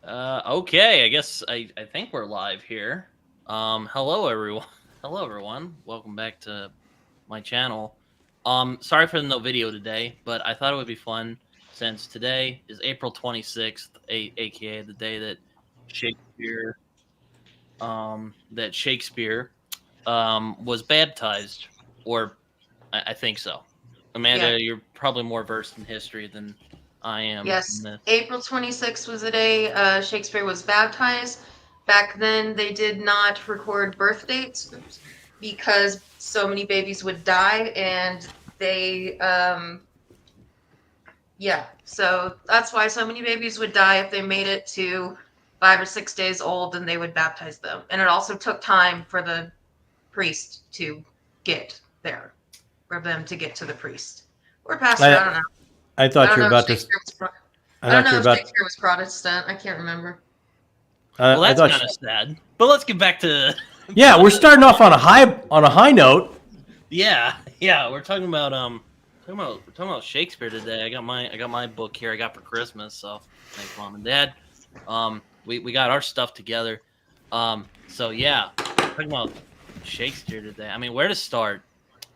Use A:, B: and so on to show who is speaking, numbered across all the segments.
A: Okay, I guess I think we're live here. Hello everyone. Hello everyone. Welcome back to my channel. Sorry for the no video today, but I thought it would be fun since today is April 26th, aka the day that Shakespeare Shakespeare was baptized, or I think so.
B: Yeah.
A: Amanda, you're probably more versed in history than I am in
B: Yes.
A: this.
B: April 26th was the day Shakespeare was baptized. Back then, they did not record birth dates because so many babies would die, and they, yeah. So that's why so many babies would die if they made it to 5 or 6 days old, and they would baptize them. And it also took time for the priest to get there, for them to get to the priest or pastor. I
C: I
B: don't know.
C: I
B: I
C: thought
B: don't
C: you were
B: know if
C: about to.
B: Shakespeare was.
C: I
B: I don't
C: thought you
B: know
C: were
B: if
C: about.
B: Shakespeare was Protestant. I can't remember.
A: Well,
C: I
A: that's
C: thought.
A: kind of sad. But let's get back to
C: Yeah, we're starting off on a high note.
A: yeah. We're talking about Shakespeare today. I got my book here. I got for Christmas. So thanks, mom and dad. We got our stuff together. So yeah, talking about Shakespeare today. I mean, where to start?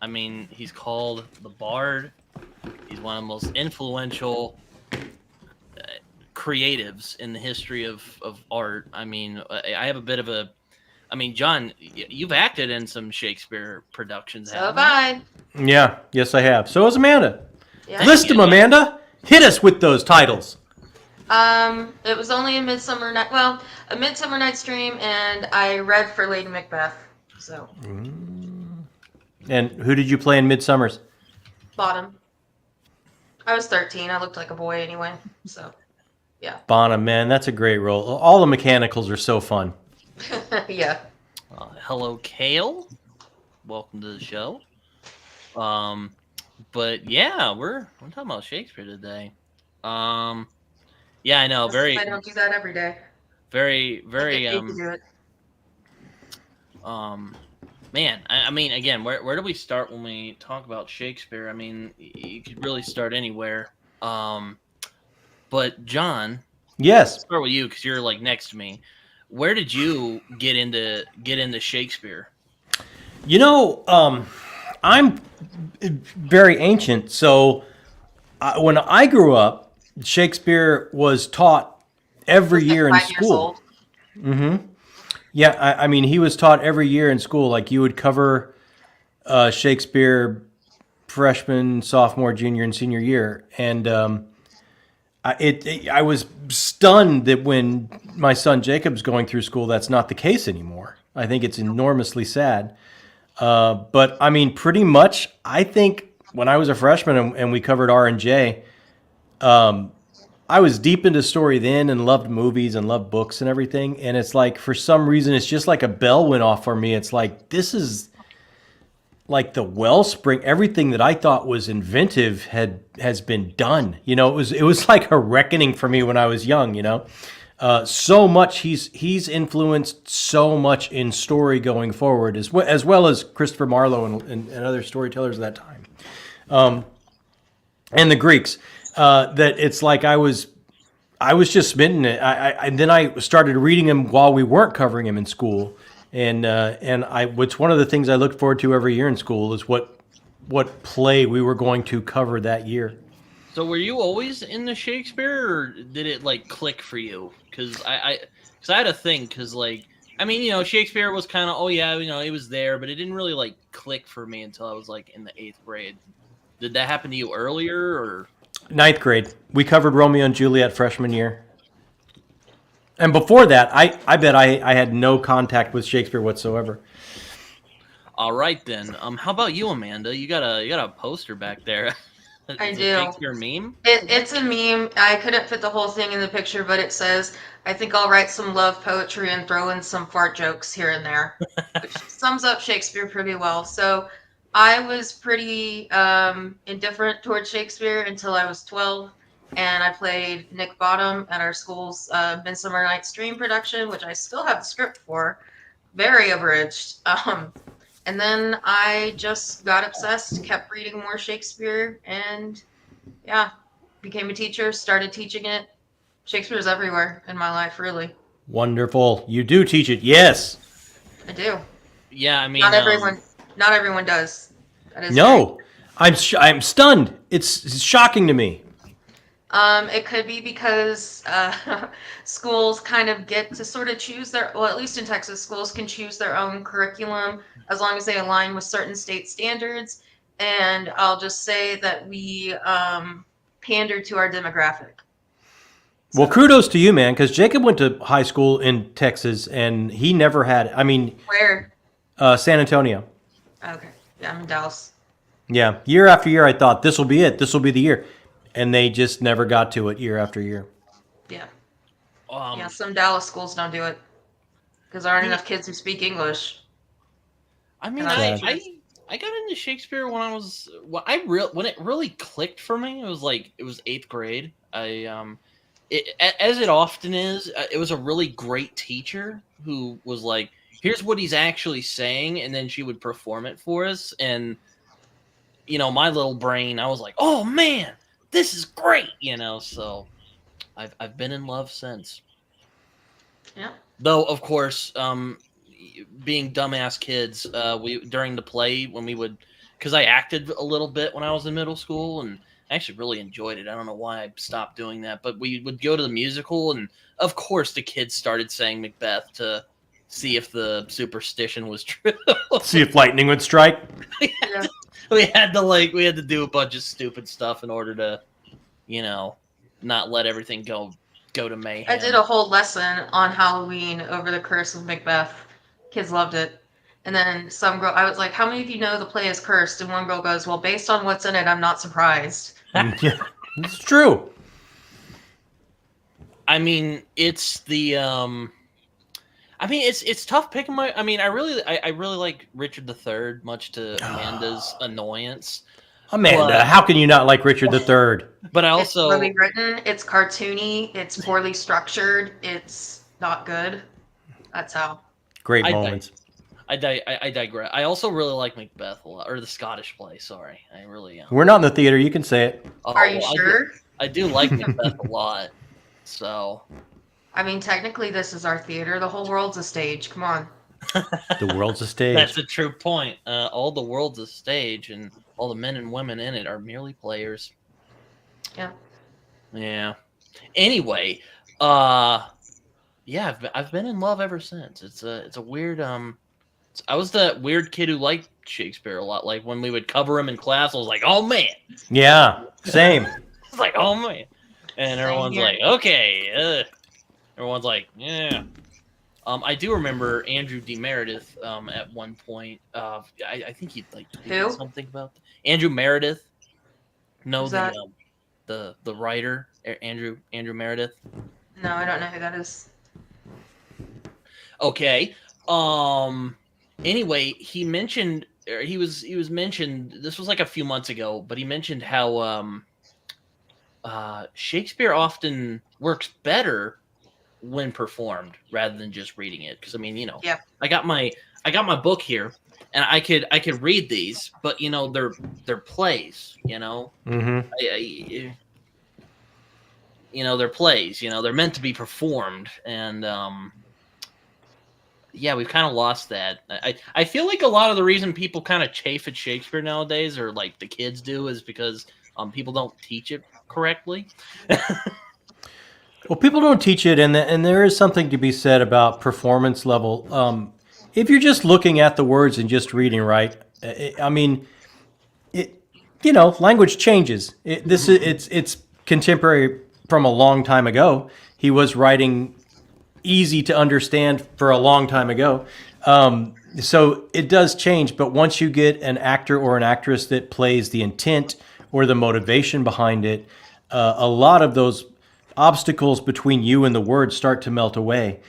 A: I mean, he's called the Bard. He's one of the most influential creatives in the history of art. I mean, I have a bit of a. I mean, John, you've acted in some Shakespeare productions,
B: So
A: haven't
B: have
A: you?
B: I.
C: Yeah, yes, I have. So is Amanda.
B: Yeah.
A: Thank
C: List
A: you.
C: them, Amanda. Hit us with those titles.
B: It was only a Midsummer Night. Well, a Midsummer Night's Dream, and I read for Lady Macbeth. So
C: And who did you play in Midsummer's?
B: bottom. I was 13. I looked like a boy anyway. So yeah.
C: Bonham, man, that's a great role. All the mechanicals are so fun.
B: Yeah.
A: Hello, Kale. Welcome to the show. But yeah, we're talking about Shakespeare today. Yeah, I know.
B: As if I don't do that every day.
A: Very,
B: I get
A: very.
B: paid to do it.
A: Um, Man, I mean, again, where do we start when we talk about Shakespeare? I mean, you could really start anywhere. But John,
C: Yes.
A: start with you because you're like next to me. Where did you get into Shakespeare?
C: You know, I'm very ancient, so when I grew up, Shakespeare was taught
B: I
C: every
B: was like
C: year in
B: 5 years
C: school.
B: old.
C: Yeah, I mean, he was taught every year in school. Like you would cover Shakespeare freshman, sophomore, junior, and senior year, and I was stunned that when my son Jacob's going through school, that's not the case anymore. I think it's enormously sad. But I mean, pretty much, I think when I was a freshman and we covered R and J, I was deep into story then and loved movies and loved books and everything. And it's like, for some reason, it's just like a bell went off for me. It's like, this is like the wellspring. Everything that I thought was inventive has been done. You know, it was like a reckoning for me when I was young. You know, so much he's influenced so much in story going forward, as well as Christopher Marlowe and other storytellers of that time, and the Greeks. That it's like I was just smitten. And then I started reading him while we weren't covering him in school, and what's one of the things I looked forward to every year in school is what play we were going to cover that year.
A: So were you always in the Shakespeare, or did it like click for you? Because I had a thing. Because like, I mean, you know, Shakespeare was kind of, oh yeah, you know, it was there, but it didn't really like click for me until I was like in the 8th grade. Did that happen to you earlier, or?
C: Ninth grade, we covered Romeo and Juliet freshman year. And before that, I bet I had no contact with Shakespeare whatsoever.
A: All right then. How about you, Amanda? You got a poster back there.
B: I
A: It's a
B: do.
A: Shakespeare meme.
B: It's a meme. I couldn't fit the whole thing in the picture, but it says, I think I'll write some love poetry and throw in some fart jokes here and there, which sums up Shakespeare pretty well. So I was pretty indifferent towards Shakespeare until I was 12, and I played Nick Bottom at our school's Midsummer Night's Dream production, which I still have the script for, very abridged. And then I just got obsessed, kept reading more Shakespeare, and yeah, became a teacher, started teaching it. Shakespeare's everywhere in my life, really.
C: Wonderful. You do teach it. Yes.
B: I do.
A: Yeah, I mean,
B: Not everyone does. That is
C: No. I'm stunned. It's shocking to me.
B: It could be because schools kind of get to sort of choose well, at least in Texas, schools can choose their own curriculum as long as they align with certain state standards. And I'll just say that we pander to our demographic.
C: Well, kudos to you, man, because Jacob went to high school in Texas, and he never had. I mean,
B: Where?
C: San Antonio.
B: Okay. Yeah, I'm in Dallas.
C: Yeah, year after year, I thought this will be it. This will be the year, and they just never got to it year after year.
B: Yeah. Yeah, some Dallas schools don't do it because there aren't enough kids who speak English.
A: I mean, I got into Shakespeare when I was when it really clicked for me. It was 8th grade. As it often is, it was a really great teacher who was like, "Here's what he's actually saying," and then she would perform it for us. And my little brain, I was like, "Oh man, this is great!" So I've been in love since.
B: Yeah.
A: Though, of course, being dumbass kids, we during the play when we would, because I acted a little bit when I was in middle school, and I actually really enjoyed it. I don't know why I stopped doing that, but we would go to the musical, and of course the kids started saying Macbeth to see if the superstition was true.
C: See if lightning would strike.
B: Yeah.
A: we had to do a bunch of stupid stuff in order to, not let everything go to mayhem.
B: I did a whole lesson on Halloween over the curse of Macbeth. Kids loved it. And then some girl, I was like, how many of you know the play is cursed? And one girl goes, well, based on what's in it, I'm not surprised.
C: Yeah, it's true.
A: I mean, it's the it's tough picking I really like Richard III, much to Amanda's annoyance.
C: Amanda, how can you not like Richard III?
A: But I also,
B: it's poorly written, it's cartoony, it's poorly structured, it's not good. That's how.
C: Great moments.
A: I digress. I also really like Macbeth a lot, or the Scottish play. Sorry, I really.
C: We're not in the theater. You can say it.
B: Are you sure?
A: I do like Macbeth a lot. So.
B: I mean, technically, this is our theater. The whole world's a stage. Come on.
C: The world's a stage.
A: That's a true point. All the world's a stage, and all the men and women in it are merely players.
B: Yeah.
A: Yeah. Anyway, yeah, I've been in love ever since. It's a weird I was that weird kid who liked Shakespeare a lot. Like when we would cover him in class, I was like, "Oh man!"
C: Yeah, same.
A: It's like, "Oh man," and everyone's like, "Okay." Everyone's like, "Yeah." I do remember Andrew D. Meredith at one point. I think he'd like tweeted something about Andrew Meredith. No, the writer Andrew Meredith.
B: No, I don't know who that is.
A: Okay. Anyway, he mentioned he was mentioned. This was like a few months ago, but he mentioned how Shakespeare often works better when performed rather than just reading it. Because I mean,
B: yeah.
A: I got my book here, and I could read these, but they're plays.
C: Mm-hmm.
A: They're plays. They're meant to be performed, and yeah, we've kind of lost that. I feel like a lot of the reason people kind of chafe at Shakespeare nowadays, or like the kids do, is because people don't teach it correctly.
C: Well, people don't teach it, and there is something to be said about performance level. If you're just looking at the words and just reading, right? Language changes. It's contemporary from a long time ago. He was writing easy to understand for a long time ago. So it does change, but once you get an actor or an actress that plays the intent or the motivation behind it, a lot of those obstacles between you and the words start to melt away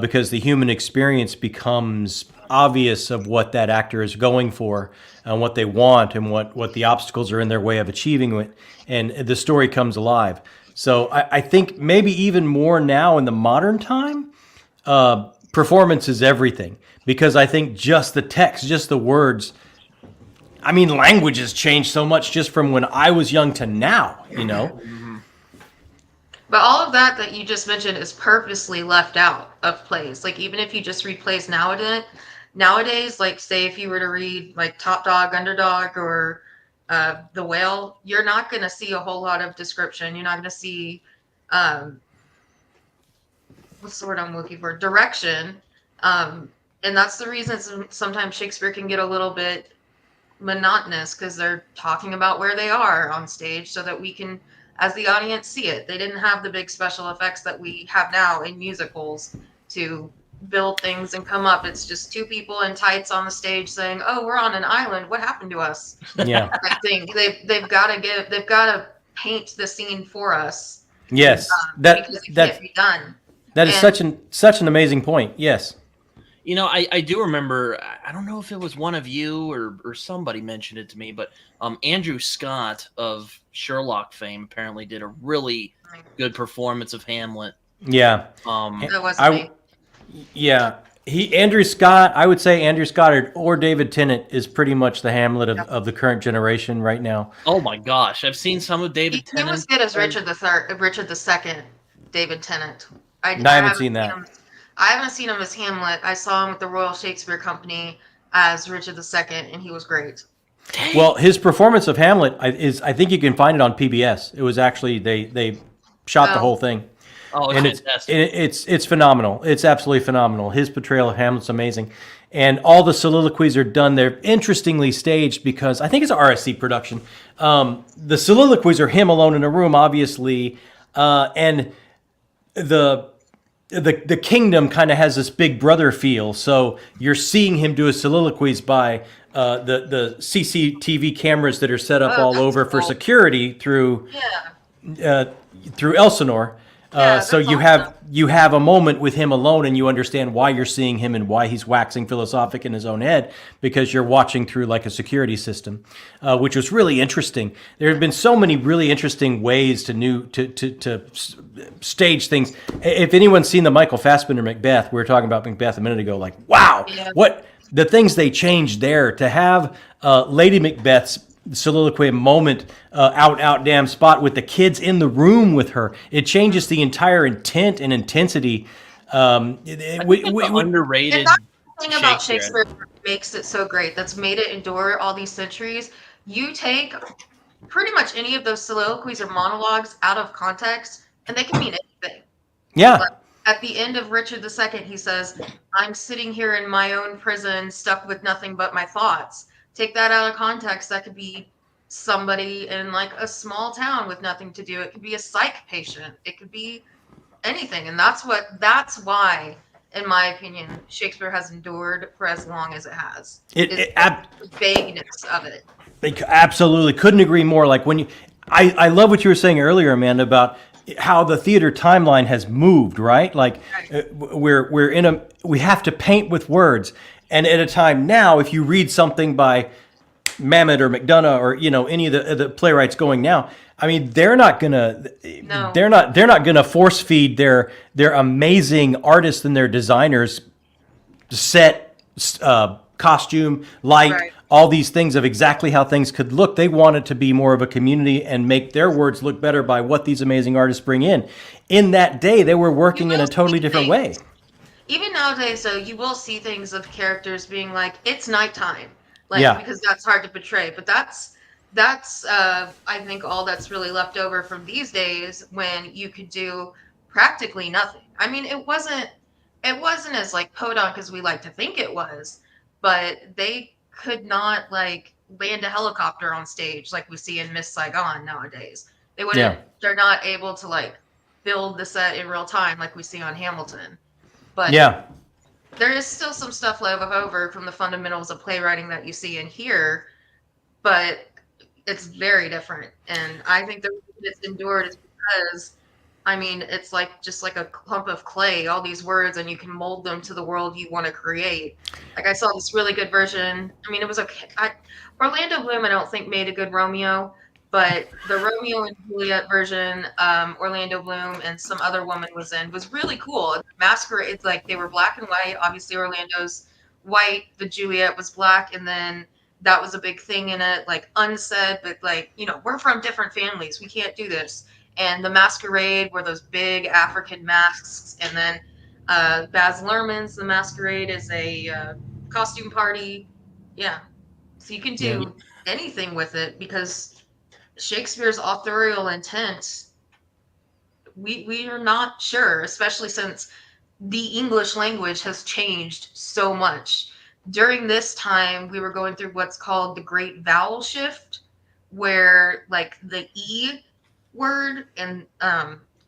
C: because the human experience becomes obvious of what that actor is going for and what they want and what the obstacles are in their way of achieving it, and the story comes alive. So I think maybe even more now in the modern time, performance is everything, because I think just the text, just the words, language has changed so much just from when I was young to now,
B: But all of that you just mentioned is purposely left out of plays. Like even if you just read plays nowadays, like say if you were to read like Top Dog, Underdog, or The Whale, you're not going to see a whole lot of description. You're not going to see what's the word I'm looking for? Direction. And that's the reason sometimes Shakespeare can get a little bit monotonous, because they're talking about where they are on stage so that we can, as the audience, see it. They didn't have the big special effects that we have now in musicals to build things and come up. It's just two people in tights on the stage saying, "Oh, we're on an island. What happened to us?"
C: Yeah.
B: I think they've got to paint the scene for us.
C: Yes.
B: Because it can't be done.
C: That is such an amazing point. Yes.
A: You know, I do remember, I don't know if it was one of you or somebody mentioned it to me, but Andrew Scott of Sherlock fame apparently did a really good performance of Hamlet.
C: Yeah.
B: That was me.
C: Yeah. Andrew Scott, I would say Andrew Scott or David Tennant is pretty much the Hamlet of the current generation right now.
A: Oh my gosh. I've seen some of David Tennant.
B: He was good as Richard II, David Tennant. I
C: haven't seen that.
B: I haven't seen him as Hamlet. I saw him with the Royal Shakespeare Company as Richard II, and he was great.
A: Dang.
C: Well, his performance of Hamlet I think you can find it on PBS. It was actually they shot the whole thing.
A: Oh,
C: and
A: fantastic.
C: It's phenomenal. It's absolutely phenomenal. His portrayal of Hamlet's amazing. And all the soliloquies are done. They're interestingly staged because I think it's an RSC production. The soliloquies are him alone in a room, obviously, and the kingdom kind of has this Big Brother feel. So you're seeing him do his soliloquies by the CCTV cameras that are set up all over for security through Elsinore. So you have a moment with him alone, and you understand why you're seeing him and why he's waxing philosophic in his own head, because you're watching through like a security system, which was really interesting. There have been so many really interesting ways to stage things. If anyone's seen the Michael Fassbender Macbeth, we were talking about Macbeth a minute ago, like, wow, what the things they changed there to have Lady Macbeth's soliloquy moment out damn spot with the kids in the room with her. It changes the entire intent and intensity.
A: Underrated.
B: And that's the thing about Shakespeare that makes it so great, that's made it endure all these centuries. You take pretty much any of those soliloquies or monologues out of context, and they can mean anything.
C: Yeah.
B: But at the end of Richard II, he says, "I'm sitting here in my own prison, stuck with nothing but my thoughts." Take that out of context. That could be somebody in like a small town with nothing to do. It could be a psych patient. It could be anything. And that's why, in my opinion, Shakespeare has endured for as long as it has. The vagueness of it.
C: Absolutely. Couldn't agree more. Like I love what you were saying earlier, Amanda, about how the theater timeline has moved, right? Like we have to paint with words. And at a time now, if you read something by Mamet or McDonough or any of the playwrights going now, I mean, they're not gonna force feed their amazing artists and their designers set, costume, light, all these things of exactly how things could look. They want it to be more of a community and make their words look better by what these amazing artists bring in. In that day, they were working in a totally different way.
B: Even nowadays, though, you will see things of characters being like, "It's nighttime," because that's hard to portray. But that's I think all that's really left over from these days, when you could do practically nothing. I mean, it wasn't as like podunk as we like to think it was, but they could not like land a helicopter on stage like we see in Miss Saigon nowadays. They wouldn't. They're not able to like build the set in real time like we see on Hamilton. But there is still some stuff left over from the fundamentals of playwriting that you see in here, but it's very different. And I think the reason it's endured is because, I mean, it's like just like a clump of clay, all these words, and you can mold them to the world you want to create. Like I saw this really good version. I mean, it was okay. Orlando Bloom, I don't think, made a good Romeo. But the Romeo and Juliet version, Orlando Bloom and some other woman was in, was really cool. Masquerade, it's like they were black and white. Obviously, Orlando's white. The Juliet was black, and then that was a big thing in it, like unsaid, but like we're from different families. We can't do this. And the masquerade were those big African masks, and then Baz Luhrmann's The Masquerade is a costume party. Yeah, so you can
C: Yeah.
B: do anything with it because Shakespeare's authorial intent, we are not sure, especially since the English language has changed so much. During this time, we were going through what's called the Great Vowel Shift, where like the E word and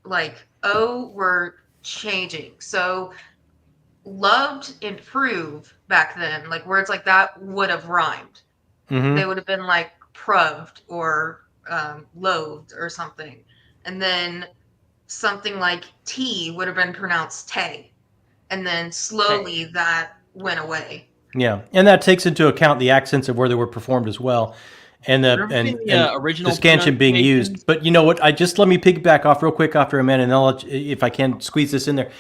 B: like O were changing. So loved and prove back then, like words like that would have rhymed.
C: Mm-hmm.
B: They would have been like proved or loathed or something. And then something like T would have been pronounced tay. And then slowly that went away.
C: Yeah, and that takes into account the accents of where they were performed as well, and the
A: original
C: the scansion being used. But you know what? Let me piggyback off real quick after a minute, and I'll if I can squeeze this in there.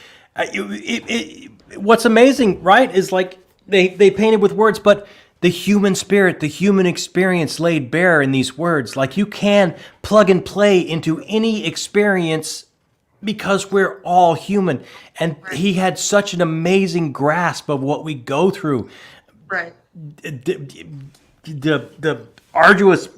C: What's amazing, right, is like they painted with words, but the human spirit, the human experience laid bare in these words. Like you can plug and play into any experience because we're all human. And he had such an amazing grasp of what we go through.
B: Right.
C: The arduous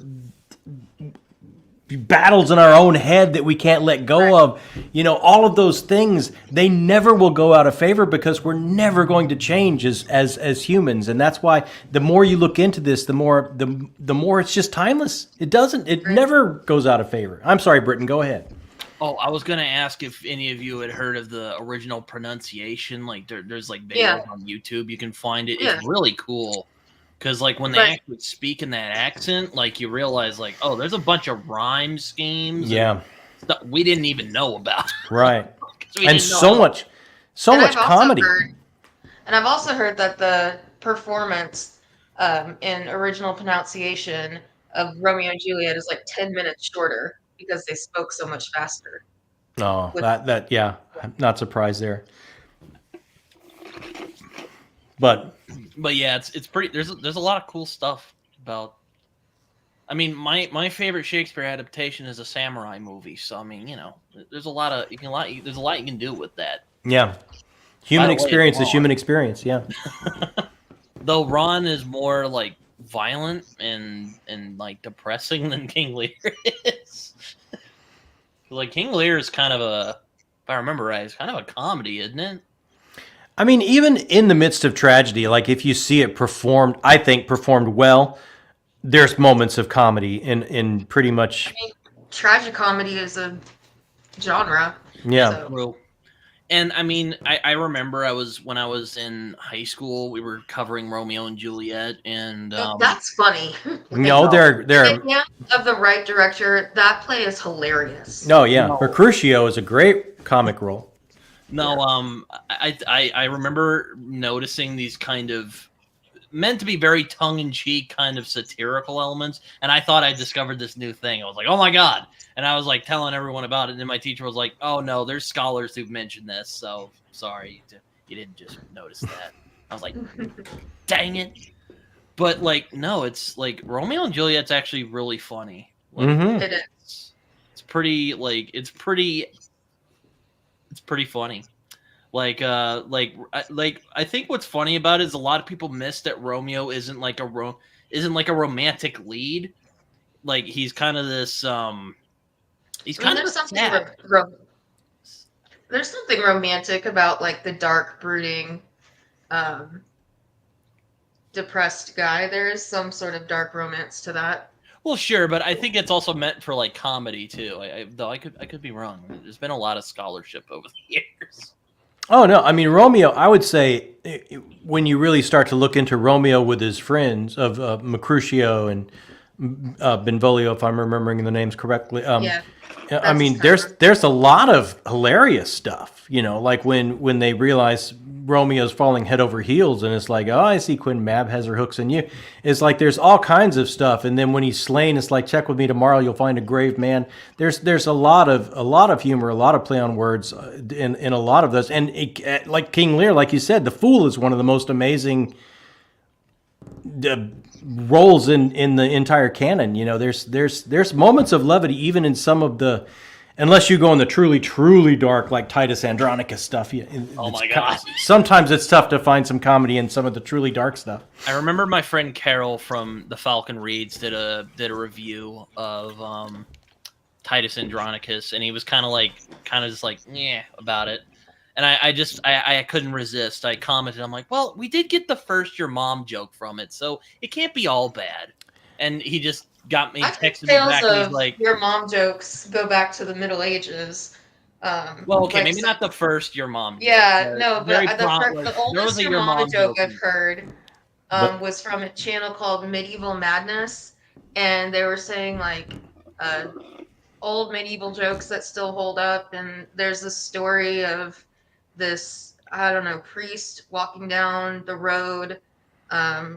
C: battles in our own head that we can't let go of, all of those things, they never will go out of favor because we're never going to change as humans. And that's why the more you look into this, the more it's just timeless. It never goes out of favor. I'm sorry, Britton, go ahead.
A: Oh, I was gonna ask if any of you had heard of the original pronunciation. Like, there's like videos on YouTube. You can find it. It's really cool because, like, when they actually speak in that accent, like, you realize, like, oh, there's a bunch of rhyme schemes.
C: Yeah,
A: stuff we didn't even know about.
C: Right, and so much comedy.
B: And I've also heard that the performance in original pronunciation of Romeo and Juliet is like 10 minutes shorter, because they spoke so much faster.
C: Oh, I'm not surprised there. But
A: yeah, it's pretty. There's a lot of cool stuff about. I mean, my favorite Shakespeare adaptation is a samurai movie. So I mean, there's a lot you can do with that.
C: Yeah, human experience is human experience. Yeah.
A: Though Ron is more like violent and like depressing than King Lear is. Like King Lear is kind of if I remember right, it's kind of a comedy, isn't it?
C: I mean, even in the midst of tragedy, like if you see it performed, I think performed well, there's moments of comedy in pretty much.
B: I mean, tragicomedy is a genre.
C: Yeah.
B: So.
A: And I mean, I remember when I was in high school, we were covering Romeo and Juliet, and
B: that's funny.
C: No, they're
B: of the right director. That play is hilarious.
C: No, yeah, Mercutio is a great comic role.
A: No, I remember noticing these kind of meant to be very tongue-in-cheek kind of satirical elements, and I thought I discovered this new thing. I was like, oh my god. And I was like telling everyone about it, and then my teacher was like, "Oh no, there's scholars who've mentioned this, so sorry you didn't just notice that." I was like, "Dang it!" But like, no, it's like Romeo and Juliet's actually really funny. Like,
B: It is.
A: It's pretty funny. Like I think what's funny about it is a lot of people miss that Romeo isn't like a romantic lead. Like he's kind of this there's something romantic
B: about like the dark, brooding, depressed guy. There is some sort of dark romance to that.
A: Well, sure, but I think it's also meant for like comedy too. Though I could be wrong. There's been a lot of scholarship over the years.
C: Oh no, I mean Romeo. I would say when you really start to look into Romeo with his friends of Mercutio and Benvolio, if I'm remembering the names correctly. I mean, there's a lot of hilarious stuff, like when they realize Romeo's falling head over heels, and it's like, oh, I see Queen Mab has her hooks in you. It's like there's all kinds of stuff, and then when he's slain, it's like, check with me tomorrow, you'll find a grave man. There's a lot of humor, a lot of play on words in a lot of those, and like King Lear, like you said, the Fool is one of the most amazing roles in the entire canon. There's moments of levity even in some of the Unless you go in the truly, truly dark, like Titus Andronicus stuff.
A: Oh my God.
C: Sometimes it's tough to find some comedy in some of the truly dark stuff.
A: I remember my friend Carol from the Falcon Reads did a review of Titus Andronicus, and he was kind of just like, yeah, about it. And I couldn't resist. I commented, I'm like, well, we did get the first your mom joke from it, so it can't be all bad. And he just got me, texted me back, and he's like,
B: your mom jokes go back to the Middle Ages.
A: well, okay, maybe not the first your mom joke.
B: Yeah, no, but the
A: there
B: oldest
A: was a
B: your mama joke I've heard was from a channel called Medieval Madness, and they were saying like old medieval jokes that still hold up. And there's this story of this, I don't know, priest walking down the road,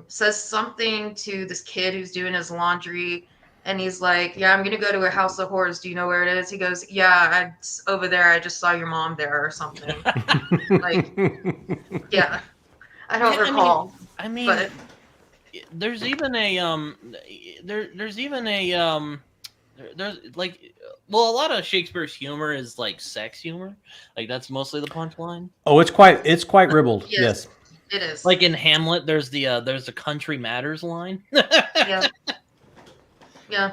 B: says something to this kid who's doing his laundry, and he's like, yeah, I'm gonna go to a house of horrors, do you know where it is? He goes, yeah, it's over there, I just saw your mom there, or something. Like, yeah, I don't recall.
A: I mean,
B: but
A: there's even a there's like, well, a lot of Shakespeare's humor is like sex humor, like that's mostly the punchline.
C: Oh, it's quite ribald. Yes,
B: it is.
A: Like in Hamlet, there's the country matters line.
B: Yeah. Yeah.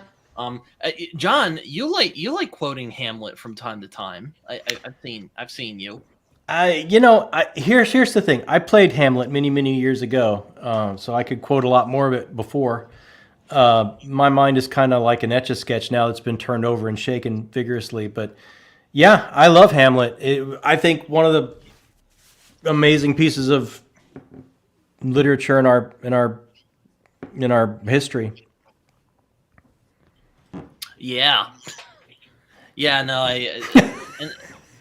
A: John, you like quoting Hamlet from time to time. I've seen you.
C: Here's the thing. I played Hamlet many years ago, so I could quote a lot more of it before. My mind is kind of like an Etch-a-Sketch now that's been turned over and shaken vigorously. But yeah, I love Hamlet. I think one of the amazing pieces of literature in our history.
A: Yeah. Yeah, no,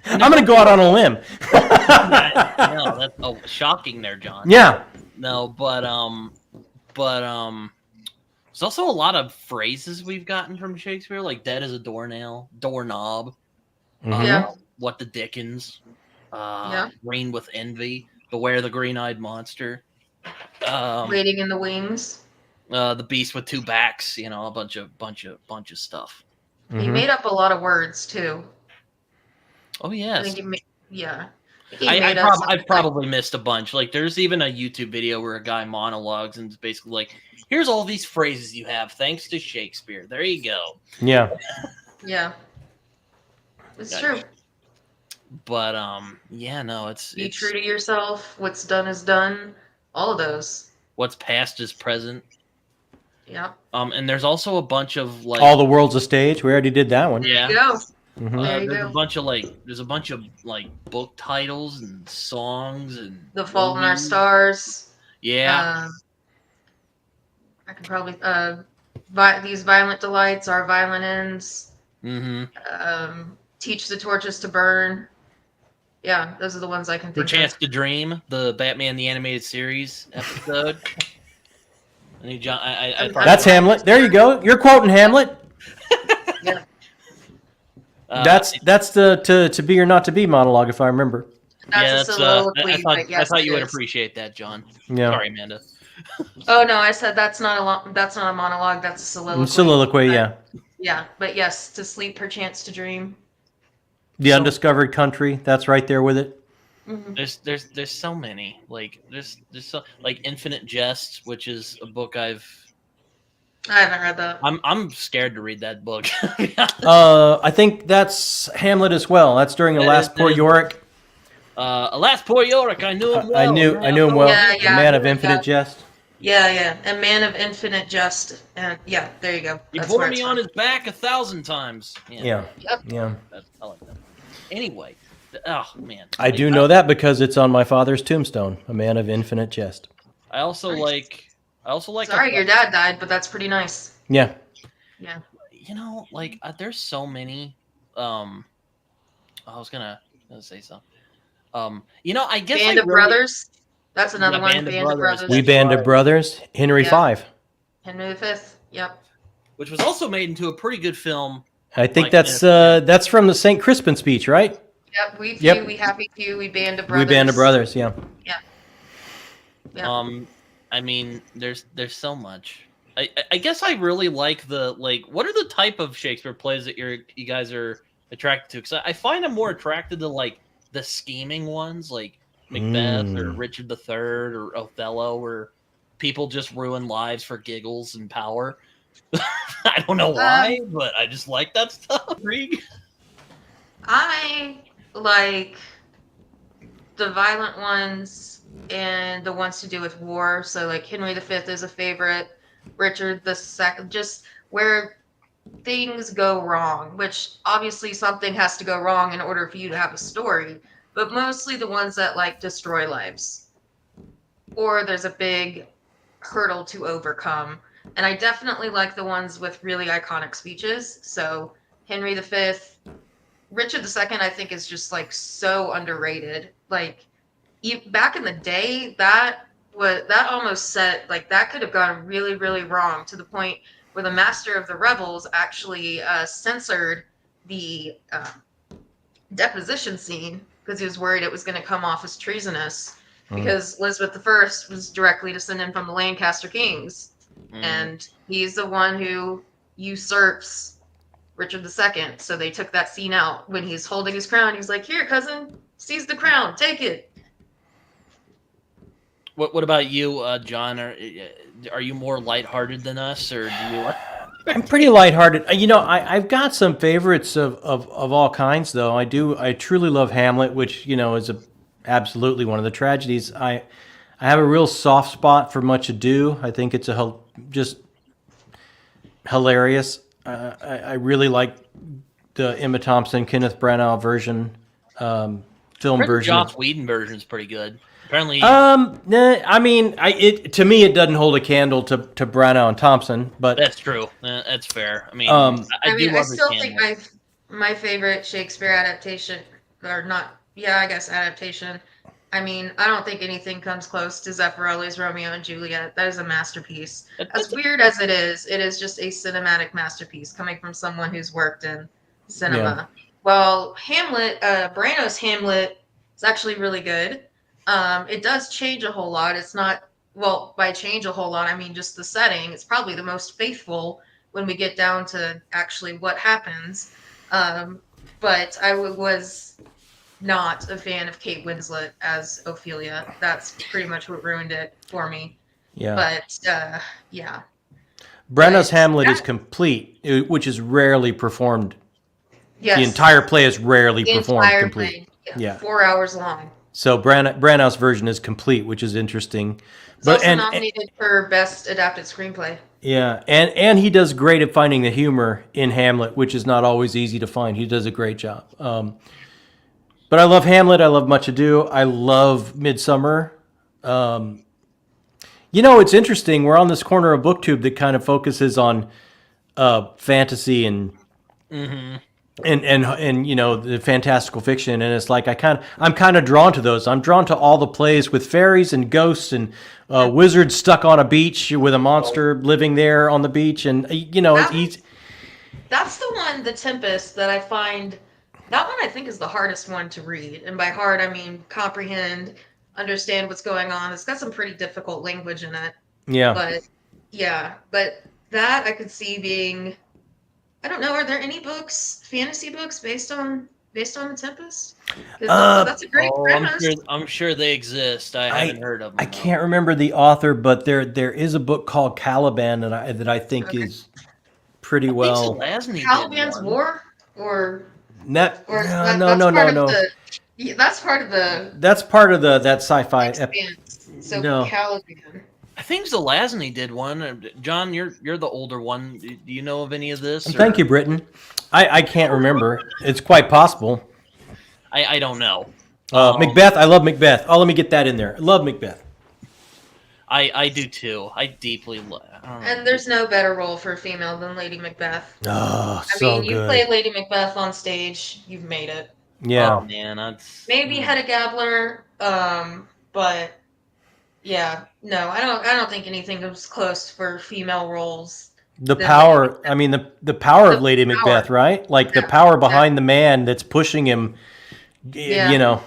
C: I'm going to go out on a limb.
A: No, that's shocking there, John.
C: Yeah.
A: No, but there's also a lot of phrases we've gotten from Shakespeare, like dead as a doornail, doorknob,
B: Yeah.
A: what the dickens,
B: Yeah.
A: reign with envy, beware the green-eyed monster,
B: Waiting in the wings.
A: the beast with two backs, a bunch of stuff.
B: He made up a lot of words too.
A: Oh yes.
B: I think yeah.
A: I've probably missed a bunch. Like there's even a YouTube video where a guy monologues and it's basically like, here's all these phrases you have thanks to Shakespeare. There you go.
C: Yeah.
B: Yeah. It's true.
A: But yeah, no, it's
B: Be true to yourself. What's done is done. All of those.
A: What's past is present.
B: Yeah.
A: And there's also a bunch of like
C: All the World's a Stage. We already did that one.
A: Yeah.
B: There you go.
C: Mm-hmm.
B: There you
A: there's
B: go.
A: a bunch of like book titles and songs and
B: The Fault in Our Stars.
A: Yeah.
B: I can probably These Violent Delights, Our Violent Ends.
A: Mm-hmm.
B: Teach the Torches to Burn. Yeah, those are the ones I can think
A: Chance to Dream, the Batman the Animated Series episode. I need John.
C: That's Hamlet. There you go. You're quoting Hamlet.
B: Yeah.
C: That's the to be or not to be monologue, if I remember.
B: That's a soliloquy.
A: I thought you would appreciate that, John.
C: Yeah.
A: Sorry, Amanda.
B: Oh no, I said that's not a monologue. That's a soliloquy.
C: Soliloquy, yeah.
B: Yeah, but yes, to sleep, perchance to dream.
C: The Undiscovered Country. That's right there with it.
B: Mm-hmm.
A: There's so many, like there's so, like Infinite Jest, which is a book I
B: haven't read that.
A: I'm scared to read that book.
C: I think that's Hamlet as well. That's during Alas Poor Yorick.
A: Alas Poor Yorick, I knew him well.
C: I knew him well.
B: Yeah,
C: The Man of Infinite Jest.
B: Yeah, a man of infinite jest, and yeah, there you go.
A: He bore me on his back 1,000 times.
C: Yeah.
B: Yep.
C: Yeah.
A: I like that. Anyway, oh man,
C: I do know that because it's on my father's tombstone. A man of infinite jest.
A: I also like.
B: Sorry, your dad died, but that's pretty nice.
C: Yeah.
B: Yeah.
A: Like there's so many. I was gonna say something. I guess
B: Band of Brothers. That's another one. Band of Brothers.
C: We Band of Brothers. Henry V.
B: Henry V. Yep.
A: Which was also made into a pretty good film.
C: I think that's from the St. Crispin speech, right?
B: Yep. We few, we happy few, we Band of Brothers.
C: We Band of Brothers. Yeah.
B: Yeah.
A: I mean, there's so much. I guess I really like what are the type of Shakespeare plays that you guys are attracted to, because I find I'm more attracted to like the scheming ones, like Macbeth or Richard III or Othello, where people just ruin lives for giggles and power. I don't know why, but I just like that stuff.
B: I like the violent ones and the ones to do with war. So like Henry V is a favorite, Richard II, just where things go wrong, which obviously something has to go wrong in order for you to have a story, but mostly the ones that like destroy lives or there's a big hurdle to overcome. And I definitely like the ones with really iconic speeches. So Henry V, Richard II, I think is just like so underrated. Like back in the day, that almost set, like that could have gone really, really wrong to the point where the master of the rebels actually censored the deposition scene because he was worried it was going to come off as treasonous because Elizabeth I was directly descended from the Lancaster kings. And he's the one who usurps Richard II. So they took that scene out when he's holding his crown. He's like, "Here, cousin, seize the crown, take it."
A: What about you, John? Are you more lighthearted than us, or do you?
C: I'm pretty lighthearted. You know, I've got some favorites of all kinds, though. I truly love Hamlet, which, you know, is absolutely one of the tragedies. I have a real soft spot for Much Ado. I think it's just hilarious. I really like the Emma Thompson, Kenneth Branagh film version.
A: Joss Whedon version is pretty good. Apparently,
C: I mean, to me it doesn't hold a candle to Branagh and Thompson, but
A: that's true. That's fair. I mean,
B: I still think my favorite Shakespeare adaptation, or not, yeah, I guess adaptation. I mean, I don't think anything comes close to Zeffirelli's Romeo and Juliet. That is a masterpiece. As weird as it is just a cinematic masterpiece coming from someone who's worked in cinema. Yeah. Well, Hamlet, Brano's Hamlet is actually really good. It does change a whole lot. It's not, well, by change a whole lot, I mean just the setting. It's probably the most faithful when we get down to actually what happens. But I was not a fan of Kate Winslet as Ophelia. That's pretty much what ruined it for me.
C: Yeah.
B: But, yeah.
C: Brano's Hamlet is complete, which is rarely performed.
B: Yes.
C: The entire play is rarely performed complete.
B: Play, yeah. 4 hours long.
C: So Brano's version is complete, which is interesting.
B: It's also nominated for Best Adapted Screenplay.
C: Yeah, and he does great at finding the humor in Hamlet, which is not always easy to find. He does a great job. But I love Hamlet. I love Much Ado. I love Midsummer. You know, it's interesting. We're on this corner of BookTube that kind of focuses on fantasy and and you know, the fantastical fiction, and it's like I'm kind of drawn to those. I'm drawn to all the plays with fairies and ghosts and wizards stuck on a beach with a monster living there on the beach, and you know,
B: that's the one, The Tempest, that I find. That one I think is the hardest one to read, and by hard I mean comprehend, understand what's going on. It's got some pretty difficult language in it.
C: Yeah.
B: But that I could see being. I don't know. Are there any fantasy books based on The Tempest? That's a great premise.
A: I'm sure they exist. I haven't heard of them.
C: I can't remember the author, but there is a book called Caliban that I think is pretty well.
B: Caliban's War, or
C: no.
B: That's part of the.
C: That's part of that sci-fi.
B: So no. Caliban.
A: I think Zelazny did one. John, you're the older one. Do you know of any of this?
C: Thank you, Britton. I can't remember. It's quite possible.
A: I don't know.
C: Macbeth. I love Macbeth. Oh, let me get that in there. I love Macbeth.
A: I do too. I deeply love.
B: And there's no better role for a female than Lady Macbeth.
C: Oh,
B: I mean, you play Lady Macbeth on stage, you've made it.
C: Yeah.
A: Oh, man,
B: maybe Hedda Gabler, but yeah, no, I don't think anything comes close for female roles.
C: The power, I mean, the power of Lady Macbeth, right? Like the power behind the man that's pushing him. Yeah. You know,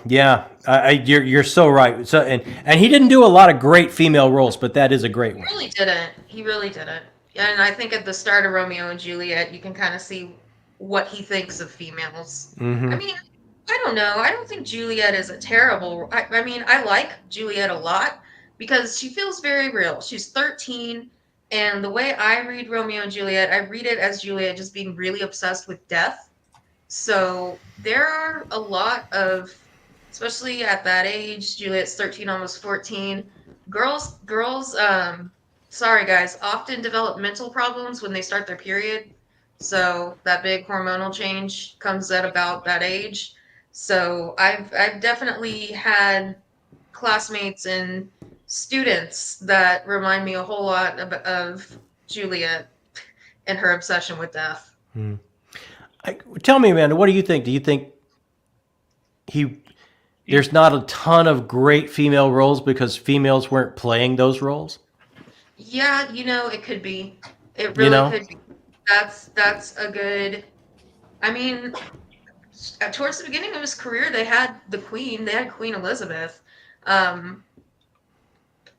C: you're so right. So and he didn't do a lot of great female roles, but that is a great one.
B: He really didn't. And I think at the start of Romeo and Juliet, you can kind of see what he thinks of females.
C: Mm-hmm.
B: I mean, I don't know. I don't think Juliet is a terrible. I mean, I like Juliet a lot because she feels very real. She's 13, and the way I read Romeo and Juliet, I read it as Juliet just being really obsessed with death. So there are a lot of, especially at that age, Juliet's 13, almost 14. Girls, sorry guys, often develop mental problems when they start their period. So that big hormonal change comes at about that age. So I've definitely had classmates and students that remind me a whole lot of Juliet and her obsession with death.
C: Tell me, Amanda, what do you think? Do you think he there's not a ton of great female roles because females weren't playing those roles?
B: Yeah, it could be. It
C: You
B: really
C: know?
B: could be. That's a good. I mean, towards the beginning of his career, they had the Queen. They had Queen Elizabeth, um,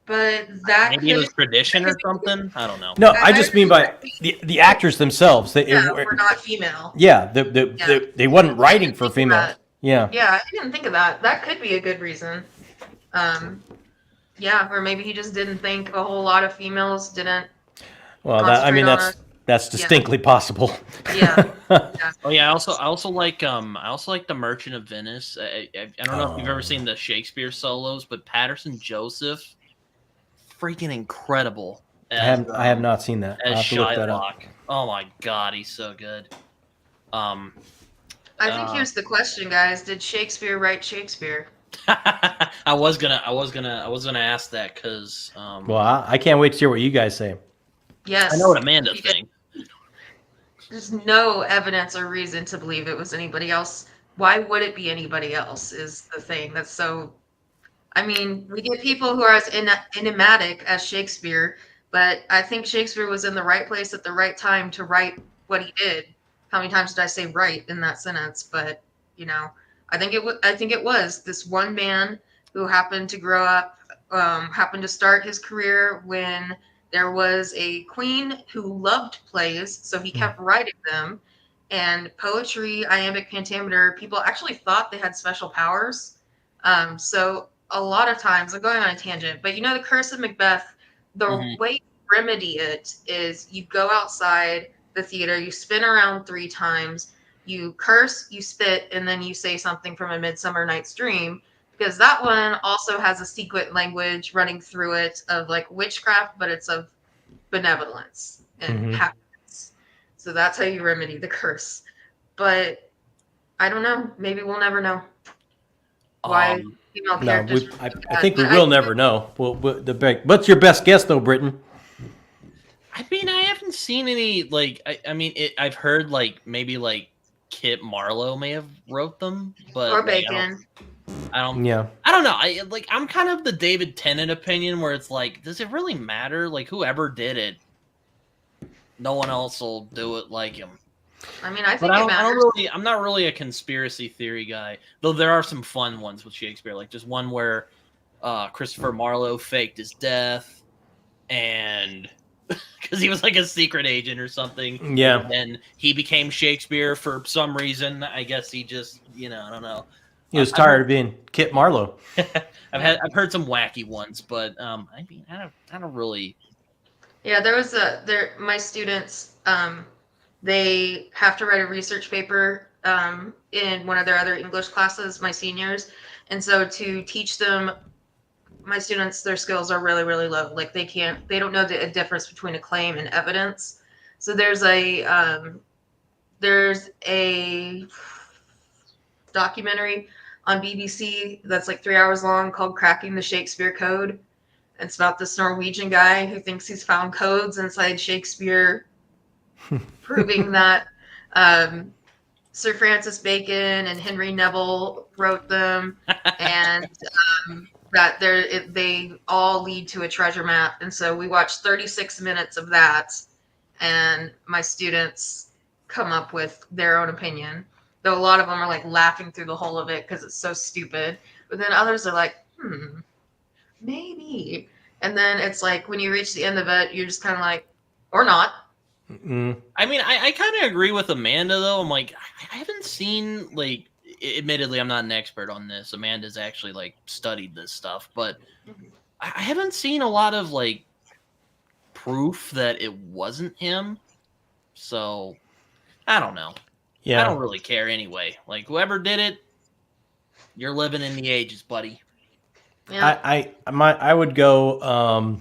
B: but that
A: Maybe it
B: could.
A: was tradition or something. I don't know.
C: No, I
B: I
C: just mean
B: agree
C: by the actors themselves.
B: Yeah, we're not female.
C: Yeah,
B: Yeah,
C: they wasn't
B: I
C: writing
B: didn't
C: for
B: think of
C: females.
B: that.
C: Yeah.
B: Yeah, I didn't think of that. That could be a good reason. Um, yeah, or maybe he just didn't think a whole lot of females didn't
C: Well,
B: concentrate on us.
C: that's
B: Yeah,
C: distinctly possible.
B: yeah, yeah.
A: Oh yeah, I also like the Merchant of Venice. I don't know if you've ever seen the Shakespeare solos, but Patterson Joseph, freaking incredible
C: I have not seen that. I'll
A: as
C: have to look that up.
A: Shylock. Oh my god, he's so good. Um,
B: I think
A: uh,
B: here's the question, guys. Did Shakespeare write Shakespeare?
A: I was gonna ask that because
C: Well, I can't wait to hear what you guys say.
B: Yes.
A: I know what Amanda
B: Because
A: thinks.
B: there's no evidence or reason to believe it was anybody else. Why would it be anybody else is the thing that's so. I mean, we get people who are as enigmatic as Shakespeare, but I think Shakespeare was in the right place at the right time to write what he did. How many times did I say right in that sentence? But I think it was this one man who happened to grow up, happened to start his career when there was a queen who loved plays, so he kept writing them. And poetry, iambic pentameter, people actually thought they had special powers. So a lot of times, I'm going on a tangent, but the Curse of Macbeth, the
A: Hmm.
B: way to remedy it is you go outside the theater, you spin around 3 times, you curse, you spit, and then you say something from A Midsummer Night's Dream, because that one also has a secret language running through it of like witchcraft, but it's of benevolence and
C: Mhm.
B: happiness. So that's how you remedy the curse. But I don't know. Maybe we'll never know why female
C: No,
B: characters.
C: I think we will never know. What's your best guess, though, Britton?
A: I mean, I haven't seen any like. I mean, I've heard like maybe like Kit Marlowe may have wrote them, but
B: Or
A: like,
B: bacon.
C: Yeah.
A: I don't know. I'm kind of the David Tennant opinion where it's like, does it really matter? Like whoever did it, no one else will do it like him.
B: I mean, I
A: But
B: think it matters.
A: I'm not really a conspiracy theory guy. Though there are some fun ones with Shakespeare, like just one where Christopher Marlowe faked his death, and because he was like a secret agent or something.
C: Yeah.
A: And then he became Shakespeare for some reason. I guess he just, I don't know.
C: He was tired of being Kit Marlowe.
A: I've heard some wacky ones, but I mean, I don't really.
B: Yeah, my students, they have to write a research paper in one of their other English classes, my seniors. And so to teach them, my students, their skills are really, really low. Like they don't know the difference between a claim and evidence. So there's a documentary on BBC that's like 3 hours long called Cracking the Shakespeare Code. It's about this Norwegian guy who thinks he's found codes inside Shakespeare, proving that Sir Francis Bacon and Henry Neville wrote them, and that they all lead to a treasure map. And so we watched 36 minutes of that, and my students come up with their own opinion. Though a lot of them are like laughing through the whole of it because it's so stupid. But then others are like, maybe. And then it's like when you reach the end of it, you're just kind of like, or not.
A: I mean, I kind of agree with Amanda though. I'm like, I haven't seen like. Admittedly, I'm not an expert on this. Amanda's actually like studied this stuff, but I haven't seen a lot of like proof that it wasn't him. So I don't know.
C: Yeah.
A: I don't really care anyway. Like whoever did it, you're living in the ages, buddy.
B: Yeah.
C: I would go.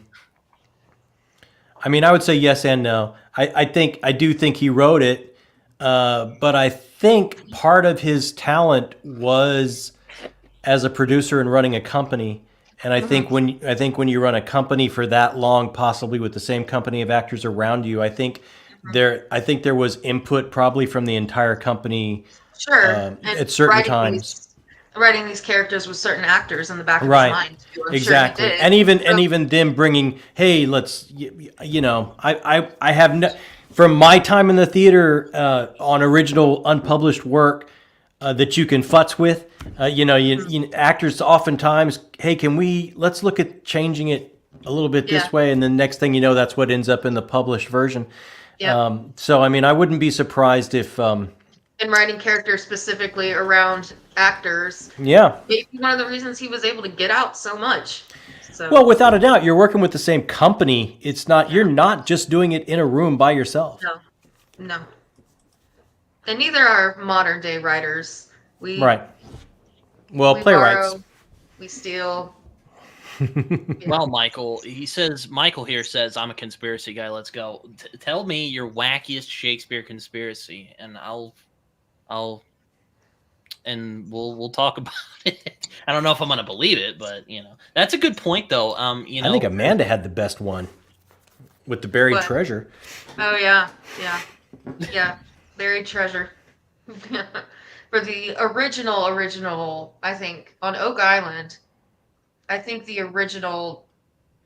C: I mean, I would say yes and no. I do think he wrote it, but I think part of his talent was as a producer and running a company. And I think when you run a company for that long, possibly with the same company of actors around you, I think there was input probably from the entire company
B: Sure.
C: at certain times.
B: Writing these characters with certain actors in the back of
C: Right.
B: his mind. Too. I'm
C: Exactly.
B: Sure he did.
C: And even them bringing, hey, let's, I have no, from my time in the theater on original unpublished work that you can futz with, actors oftentimes, hey, let's look at changing it a little bit this way. And then next thing you know, that's what ends up in the published version.
B: Yeah.
C: So, I mean, I wouldn't be surprised if,
B: and writing characters specifically around actors.
C: Yeah.
B: Maybe one of the reasons he was able to get out so much. So.
C: Well, without a doubt, you're working with the same company. You're not just doing it in a room by yourself.
B: No. And neither are modern day writers.
C: Right. Well,
B: we
C: playwrights.
B: Borrow, we steal.
A: Well, Michael here says, I'm a conspiracy guy. Let's go. Tell me your wackiest Shakespeare conspiracy, and we'll talk about it. I don't know if I'm gonna believe it, but that's a good point though.
C: I think Amanda had the best one with the buried treasure.
B: Oh yeah, buried treasure. For the original, I think on Oak Island, I think the original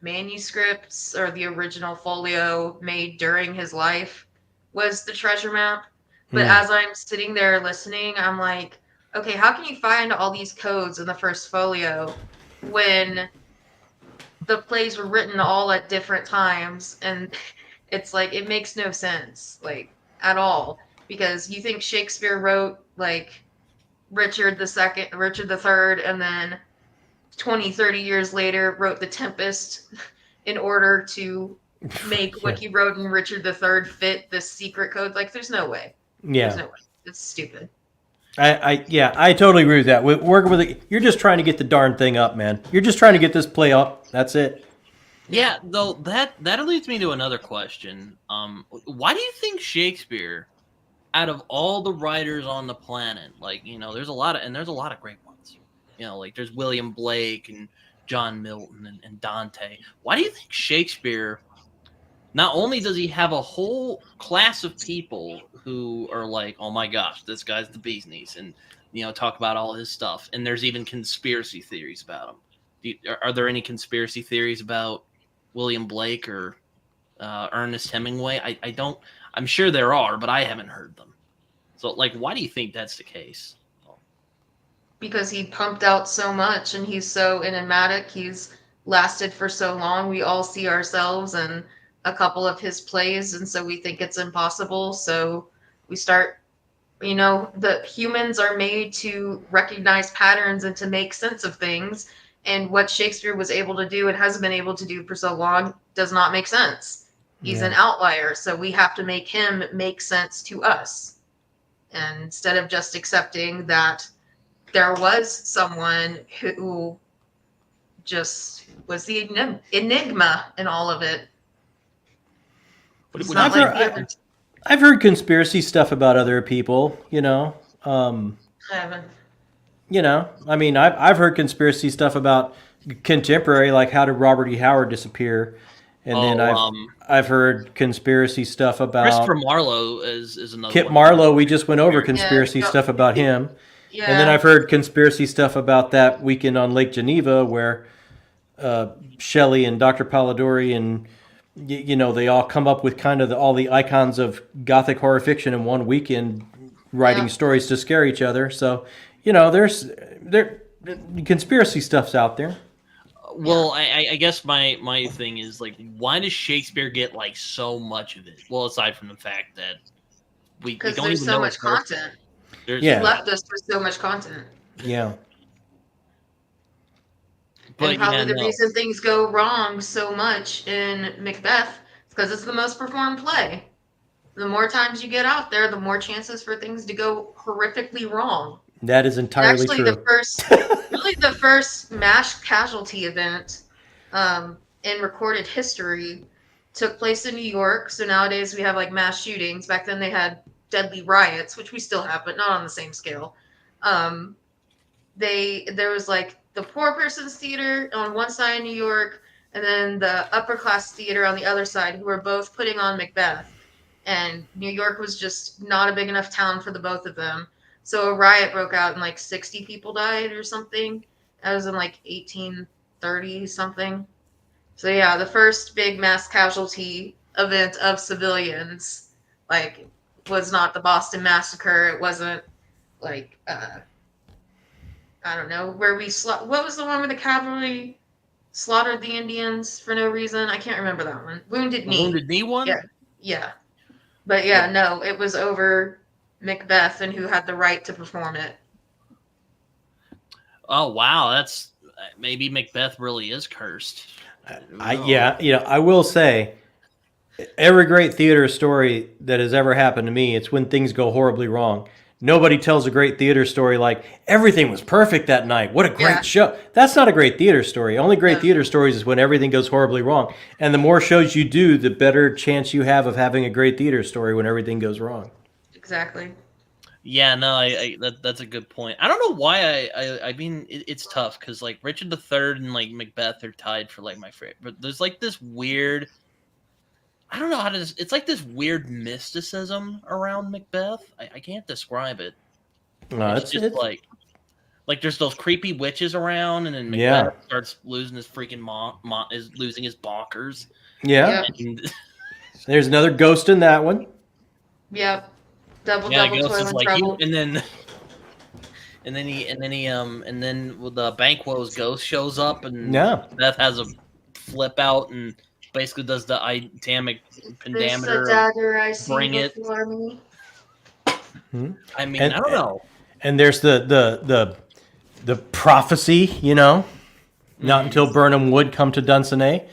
B: manuscripts or the original folio made during his life was the treasure map. But as I'm sitting there listening, I'm like, okay, how can you find all these codes in the first folio when the plays were written all at different times? And it's like, it makes no sense, like, at all. Because you think Shakespeare wrote, like, Richard III, and then 20, 30 years later wrote The Tempest in order to make what he wrote in Richard III fit the secret code. Like, there's no way.
C: Yeah.
B: There's no way. It's stupid.
C: I totally agree with that. Working with it, you're just trying to get the darn thing up, man. You're just trying to get this play up. That's it.
A: Yeah, though that leads me to another question. Why do you think Shakespeare, out of all the writers on the planet, like there's a lot of great ones. Like there's William Blake and John Milton and Dante. Why do you think Shakespeare? Not only does he have a whole class of people who are like, oh my gosh, this guy's the bee's knees, and talk about all his stuff, and there's even conspiracy theories about him. Are there any conspiracy theories about William Blake or Ernest Hemingway? I don't. I'm sure there are, but I haven't heard them. So, like, why do you think that's the case?
B: Because he pumped out so much, and he's so enigmatic. He's lasted for so long. We all see ourselves in a couple of his plays, and so we think it's impossible. So we start, the humans are made to recognize patterns and to make sense of things. And what Shakespeare was able to do and has been able to do for so long does not make sense. He's an outlier, so we have to make him make sense to us. And instead of just accepting that there was someone who just was the enigma in all of it.
C: I've heard conspiracy stuff about other people,
B: I haven't.
C: I mean, I've heard conspiracy stuff about contemporary, like how did Robert E. Howard disappear? And then I've heard conspiracy stuff about
A: Christopher Marlowe is another
C: Kit
A: one.
C: Marlowe. We just went over conspiracy stuff about him.
B: Yeah.
C: And then I've heard conspiracy stuff about that weekend on Lake Geneva where Shelley and Dr. Polidori and they all come up with kind of all the icons of Gothic horror fiction in one weekend, writing stories to scare each other. So, there's conspiracy stuff's out there.
A: Well, I guess my thing is like, why does Shakespeare get like so much of it? Well, aside from the fact that we
B: Because
A: don't
B: there's
A: even
B: so
A: know
B: much
A: his birth.
B: content.
A: There's,
B: He
C: Yeah.
B: left us for so much content.
C: Yeah.
A: But
B: And probably
A: yeah,
B: the
A: no.
B: reason things go wrong so much in Macbeth is because it's the most performed play. The more times you get out there, the more chances for things to go horrifically wrong.
C: That is
B: And
C: entirely
B: actually,
C: true.
B: the first mass casualty event in recorded history took place in New York. So nowadays we have like mass shootings. Back then they had deadly riots, which we still have, but not on the same scale. There was like the poor person's theater on one side of New York, and then the upper class theater on the other side, who were both putting on Macbeth. And New York was just not a big enough town for the both of them. So a riot broke out and like 60 people died or something. That was in like 1830 something. So yeah, the first big mass casualty event of civilians like was not the Boston Massacre. It wasn't like I don't know where what was the one where the cavalry slaughtered the Indians for no reason? I can't remember that one. Wounded
A: The
B: Knee.
A: Wounded Knee one?
B: Yeah. Yeah. But yeah, no, it was over Macbeth and who had the right to perform it.
A: Oh wow, that's maybe Macbeth really is cursed.
C: I will say, every great theater story that has ever happened to me, it's when things go horribly wrong. Nobody tells a great theater story like everything was perfect that night. What a great show. That's not a great theater story. Only great theater stories is when everything goes horribly wrong. And the more shows you do, the better chance you have of having a great theater story when everything goes wrong.
B: Exactly.
A: Yeah, no, that's a good point. I don't know why I mean it's tough because like Richard III and like Macbeth are tied for like my favorite, but there's like this weird. I don't know how to. It's like this weird mysticism around Macbeth. I can't describe it. It's just like there's those creepy witches around, and then Macbeth starts losing his freaking is losing his bonkers.
C: Yeah.
A: And,
C: there's another ghost in that one.
B: Yep. Double
A: Ghost
B: toil
A: is
B: and
A: like
B: trouble.
A: and then the Banquo's ghost shows up, and Beth has a flip out and basically does the Itamic pentameter.
B: Dagger I see
A: bring it.
B: before me.
A: I mean, I don't know.
C: And there's the prophecy, you know, not until Burnham Wood come to Dunsinane,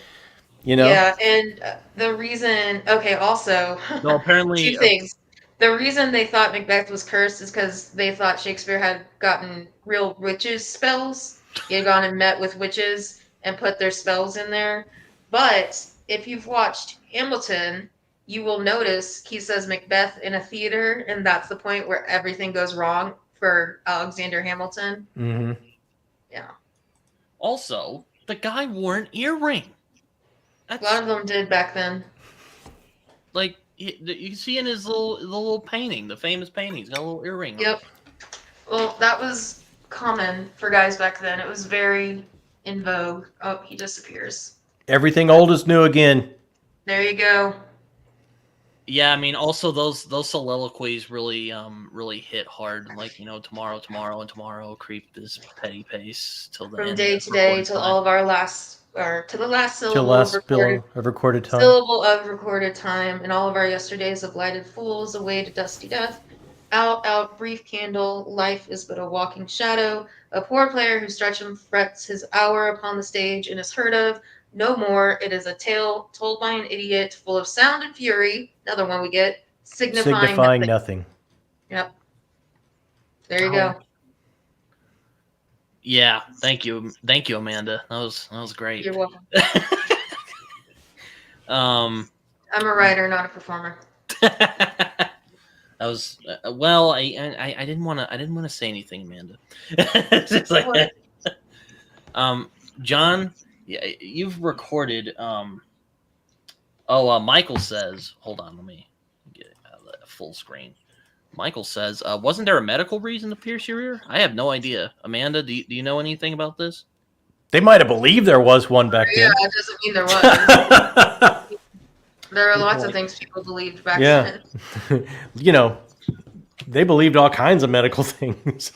C: you know.
B: Yeah, and the reason. Okay, also.
A: No, apparently
B: two things. The reason they thought Macbeth was cursed is because they thought Shakespeare had gotten real witches' spells. He had gone and met with witches and put their spells in there. But if you've watched Hamilton, you will notice he says Macbeth in a theater, and that's the point where everything goes wrong for Alexander Hamilton.
C: Mm-hmm.
B: Yeah.
A: Also, the guy wore an earring.
B: A lot of them did back then.
A: Like, you see in his little painting, the famous painting, he's got a little earring.
B: Yep. Well, that was common for guys back then. It was very in vogue. Oh, he disappears.
C: Everything old is new again.
B: There you go.
A: Yeah, I mean, also those soliloquies really hit hard. Like, tomorrow, and tomorrow, creep this petty pace till the
B: From
A: end
B: day to day till all of our to the last syllable
C: of recorded time.
B: Syllable of recorded time, and all of our yesterdays of lighted fools away to dusty death. Out, brief candle. Life is but a walking shadow. A poor player who stretches and frets his hour upon the stage and is heard of no more. It is a tale told by an idiot, full of sound and fury. Another one we get, signifying
C: nothing.
B: Yep. There you go.
A: Yeah, thank you, Amanda. That was great.
B: You're welcome.
A: I'm
B: a writer, not a performer.
A: That was well. I didn't want to say anything, Amanda. It's like, John, you've recorded. Michael says, hold on, let me get it full screen. Michael says, wasn't there a medical reason to pierce your ear? I have no idea. Amanda, do you know anything about this?
C: They might have believed there was one back then.
B: Yeah, it doesn't mean there was. There are lots of things people believed back then.
C: They believed all kinds of medical things.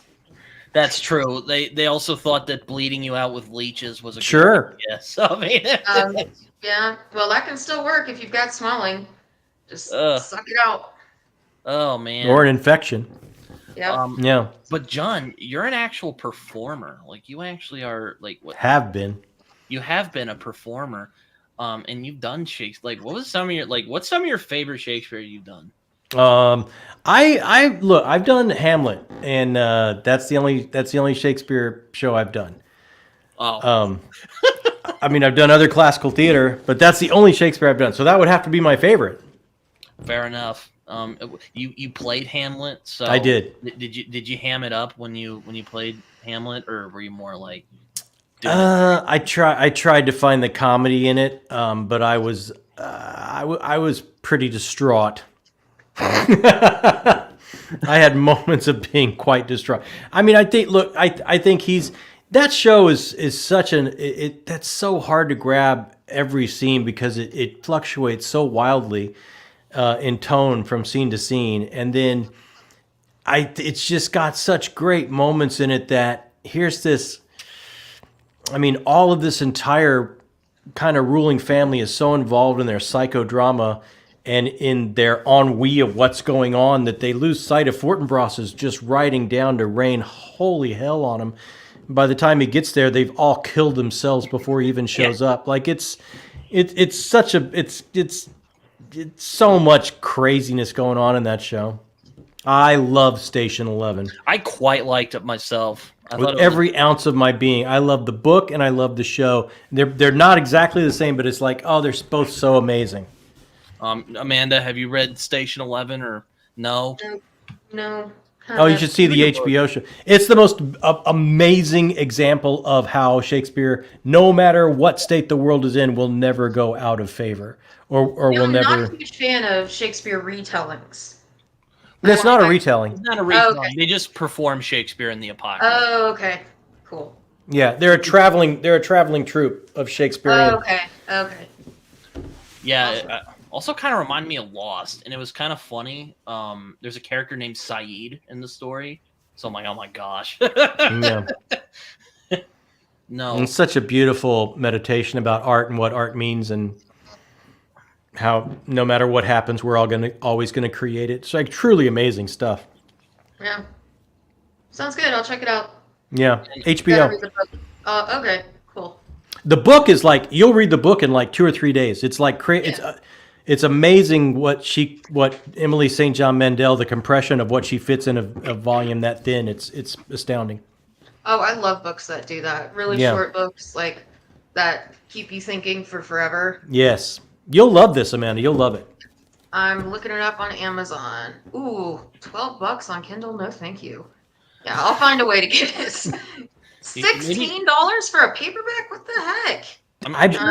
A: That's true. They also thought that bleeding you out with leeches was a
C: Sure.
A: good idea. So I mean,
B: Yeah. Well, that can still work if you've got swelling. Just suck it out.
A: oh man.
C: Or an infection.
B: Yeah.
C: Yeah.
A: But John, you're an actual performer. Like you actually are. Like what?
C: Have been.
A: You have been a performer, and you've done Shakespeare. Like, what's some of your favorite Shakespeare you've done?
C: I look, I've done Hamlet, and that's the only Shakespeare show I've done.
A: Oh,
C: I mean, I've done other classical theater, but that's the only Shakespeare I've done. So that would have to be my favorite.
A: fair enough. You played Hamlet, so
C: I did.
A: Did you ham it up when you played Hamlet, or were you more like?
C: I tried to find the comedy in it, but I was pretty distraught. I had moments of being quite distraught. I mean, I think that show is such that's so hard to grab every scene because it fluctuates so wildly in tone from scene to scene, and then it's just got such great moments in it that here's this. I mean, all of this entire kind of ruling family is so involved in their psychodrama and in their ennui of what's going on that they lose sight of Fortinbras's just riding down to rain holy hell on them. By the time he gets there, they've all killed themselves before he even shows up. Like it's so much craziness going on in that show. I love Station 11.
A: I quite liked it myself.
C: With every ounce of my being. I love the book and I love the show. They're not exactly the same, but it's like, oh, they're both so amazing.
A: Amanda, have you read Station 11 or no?
B: No.
C: Oh, you should see the HBO show. It's the most amazing example of how Shakespeare, no matter what state the world is in, will never go out of favor or will never.
B: I'm not a huge fan of Shakespeare retellings.
C: It's not a retelling.
A: It's not a retelling.
B: Oh, okay.
A: They just perform Shakespeare in the Apocalypse.
B: Oh, okay. Cool.
C: Yeah, they're a traveling troupe of Shakespearean.
B: Oh, okay.
A: Yeah. Awesome. Also kind of reminded me of Lost, and it was kind of funny. There's a character named Saeed in the story, so I'm like, oh my gosh.
C: Yeah.
A: No.
C: And it's such a beautiful meditation about art and what art means and how no matter what happens, we're always gonna create it. It's like truly amazing stuff.
B: Yeah. Sounds good. I'll check it out.
C: Yeah,
B: Gotta
C: HBO.
B: read the book. Okay, cool.
C: The book is like you'll read the book in like 2 or 3 days. It's like it's amazing what Emily St. John Mandel, the compression of what she fits in a volume that thin. It's astounding.
B: Oh, I love books that do that. Really short books like that keep you thinking for forever.
C: Yes. You'll love this, Amanda. You'll love it.
B: I'm looking it up on Amazon. Ooh, $12 on Kindle? No, thank you. Yeah, I'll find a way to get this. $16 for a paperback? What the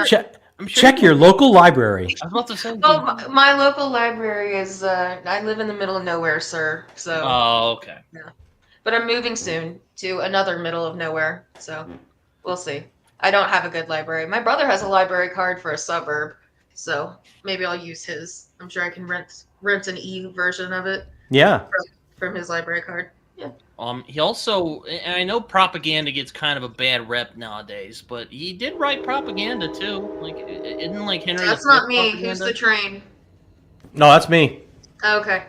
B: heck?
C: Check your local library.
A: I was about to say.
B: Well, my local library is. I live in the middle of nowhere, sir. So.
A: Oh, okay.
B: Yeah, but I'm moving soon to another middle of nowhere, so we'll see. I don't have a good library. My brother has a library card for a suburb, so maybe I'll use his. I'm sure I can rent an e-version of it.
C: Yeah.
B: From his library card. Yeah.
A: He also, and I know propaganda gets kind of a bad rep nowadays, but he did write propaganda too. Like, isn't like Henry?
B: That's not me. Who's the train?
C: No, that's me.
B: Okay.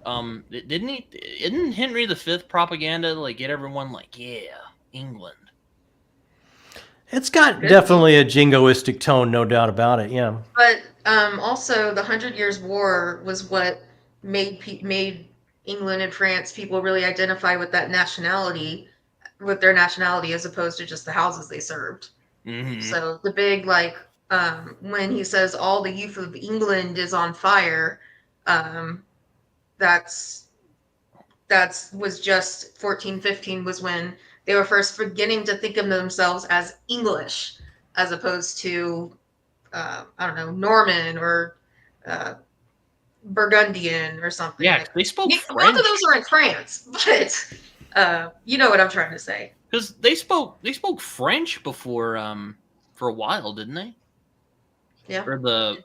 A: Didn't he? Isn't Henry V propaganda like get everyone like, yeah, England?
C: It's got definitely a jingoistic tone, no doubt about it. Yeah.
B: But also, the 100 Years' War was what made England and France people really identify with that nationality, with their nationality, as opposed to just the houses they served.
A: Mm-hmm.
B: So the big when he says all the youth of England is on fire, that's was just 1415 was when they were first beginning to think of themselves as English, as opposed to I don't know, Norman or Burgundian or something.
A: Yeah, they spoke French.
B: Both of those are in France, but you know what I'm trying to say.
A: Because they spoke French before for a while, didn't they?
B: Yeah.
A: Or the